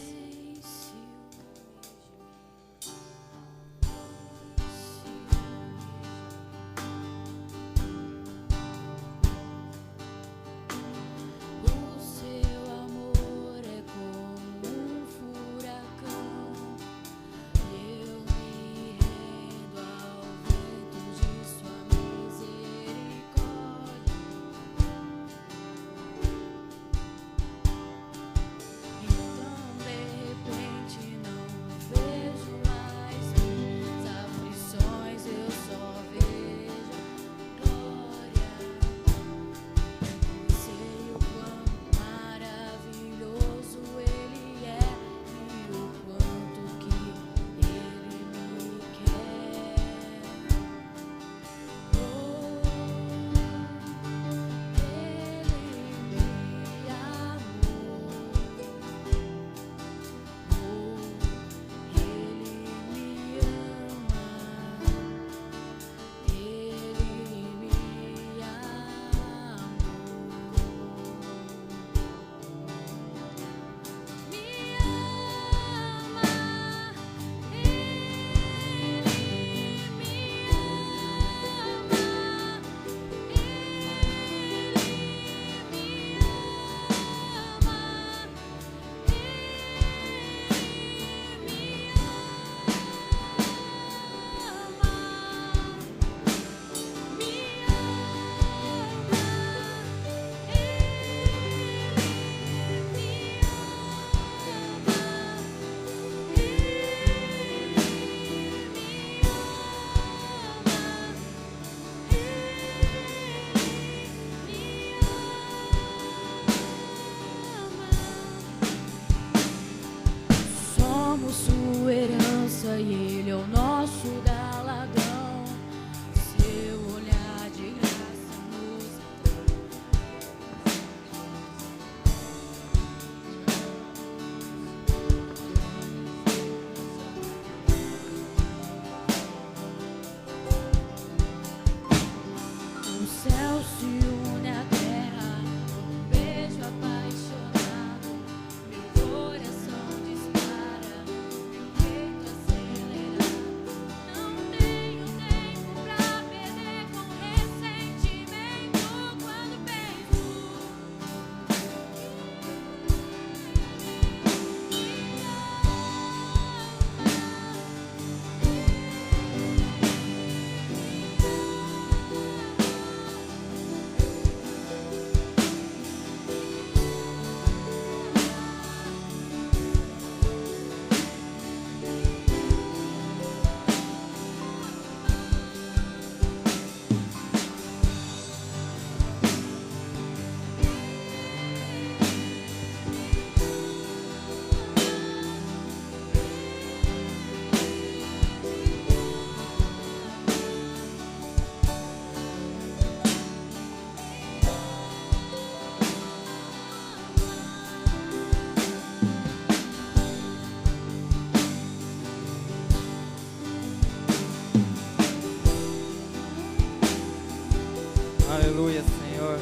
Aleluia, Senhor.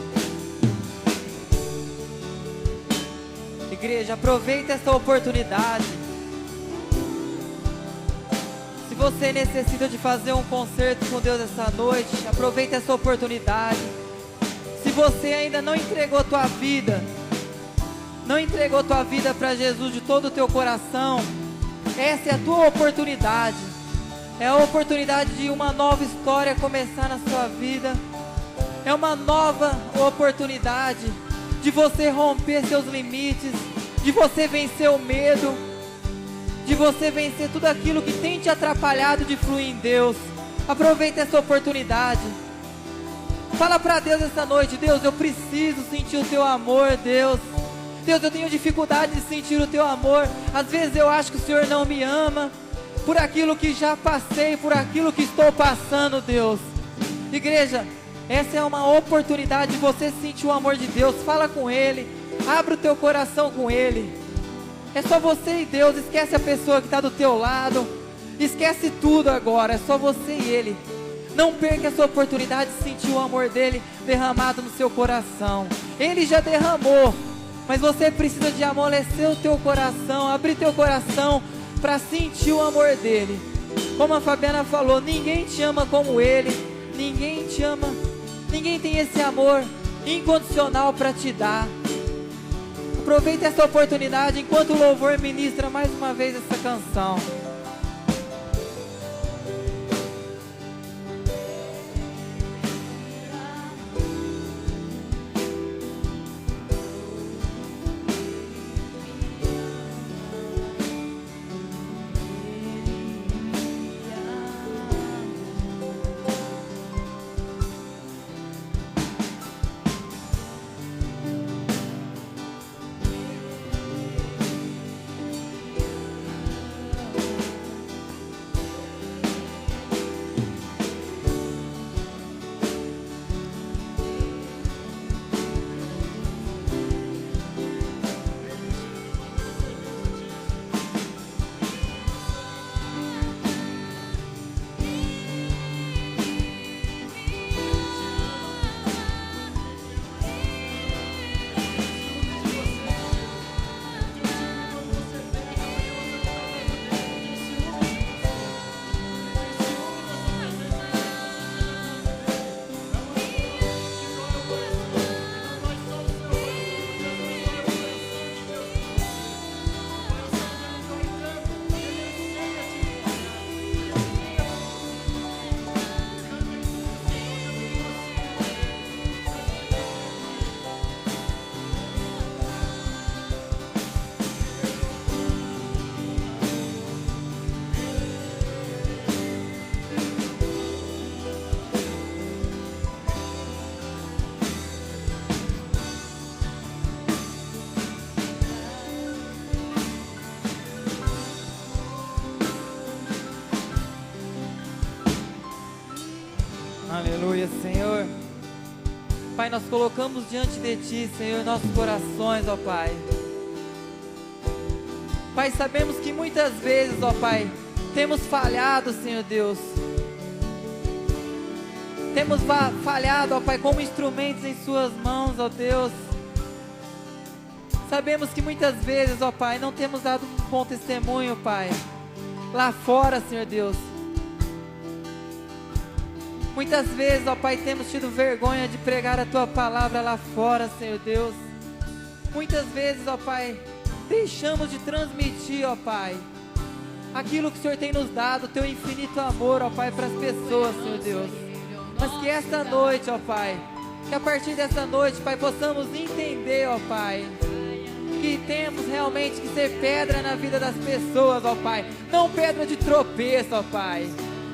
Igreja, aproveita essa oportunidade. Se você necessita de fazer um concerto com Deus essa noite, aproveita essa oportunidade. Se você ainda não entregou tua vida, para Jesus de todo o teu coração, essa é a tua oportunidade. É a oportunidade de uma nova história começar na sua vida. É uma nova oportunidade de você romper seus limites, de você vencer o medo, de você vencer tudo aquilo que tem te atrapalhado de fluir em Deus. Aproveita essa oportunidade. Fala para Deus essa noite: Deus, eu preciso sentir o teu amor, Deus. Deus, eu tenho dificuldade de sentir o teu amor. Às vezes eu acho que o Senhor não me ama, por aquilo que já passei, por aquilo que estou passando, Deus. Igreja, essa é uma oportunidade de você sentir o amor de Deus. Fala com Ele, abre o teu coração com Ele. É só você e Deus. Esquece a pessoa que está do teu lado, esquece tudo agora, é só você e Ele. Não perca essa oportunidade de sentir o amor dEle derramado no seu coração. Ele já derramou, mas você precisa de amolecer o teu coração, abrir teu coração para sentir o amor dEle. Como a Fabiana falou, ninguém te ama como Ele. Ninguém te ama, ninguém tem esse amor incondicional para te dar. Aproveita essa oportunidade enquanto o louvor ministra mais uma vez essa canção. Aleluia, Senhor. Pai, nós colocamos diante de Ti, Senhor, nossos corações, ó Pai. Pai, sabemos que muitas vezes, ó Pai, temos falhado, Senhor Deus. Temos falhado, ó Pai, como instrumentos em Suas mãos, ó Deus. Sabemos que muitas vezes, ó Pai, não temos dado um bom testemunho, Pai, lá fora, Senhor Deus. Muitas vezes, ó Pai, temos tido vergonha de pregar a Tua palavra lá fora, Senhor Deus. Muitas vezes, ó Pai, deixamos de transmitir, ó Pai, aquilo que o Senhor tem nos dado, o Teu infinito amor, ó Pai, para as pessoas, Senhor Deus. Mas que esta noite, ó Pai, que a partir dessa noite, Pai, possamos entender, ó Pai, que temos realmente que ser pedra na vida das pessoas, ó Pai. Não pedra de tropeço, ó Pai.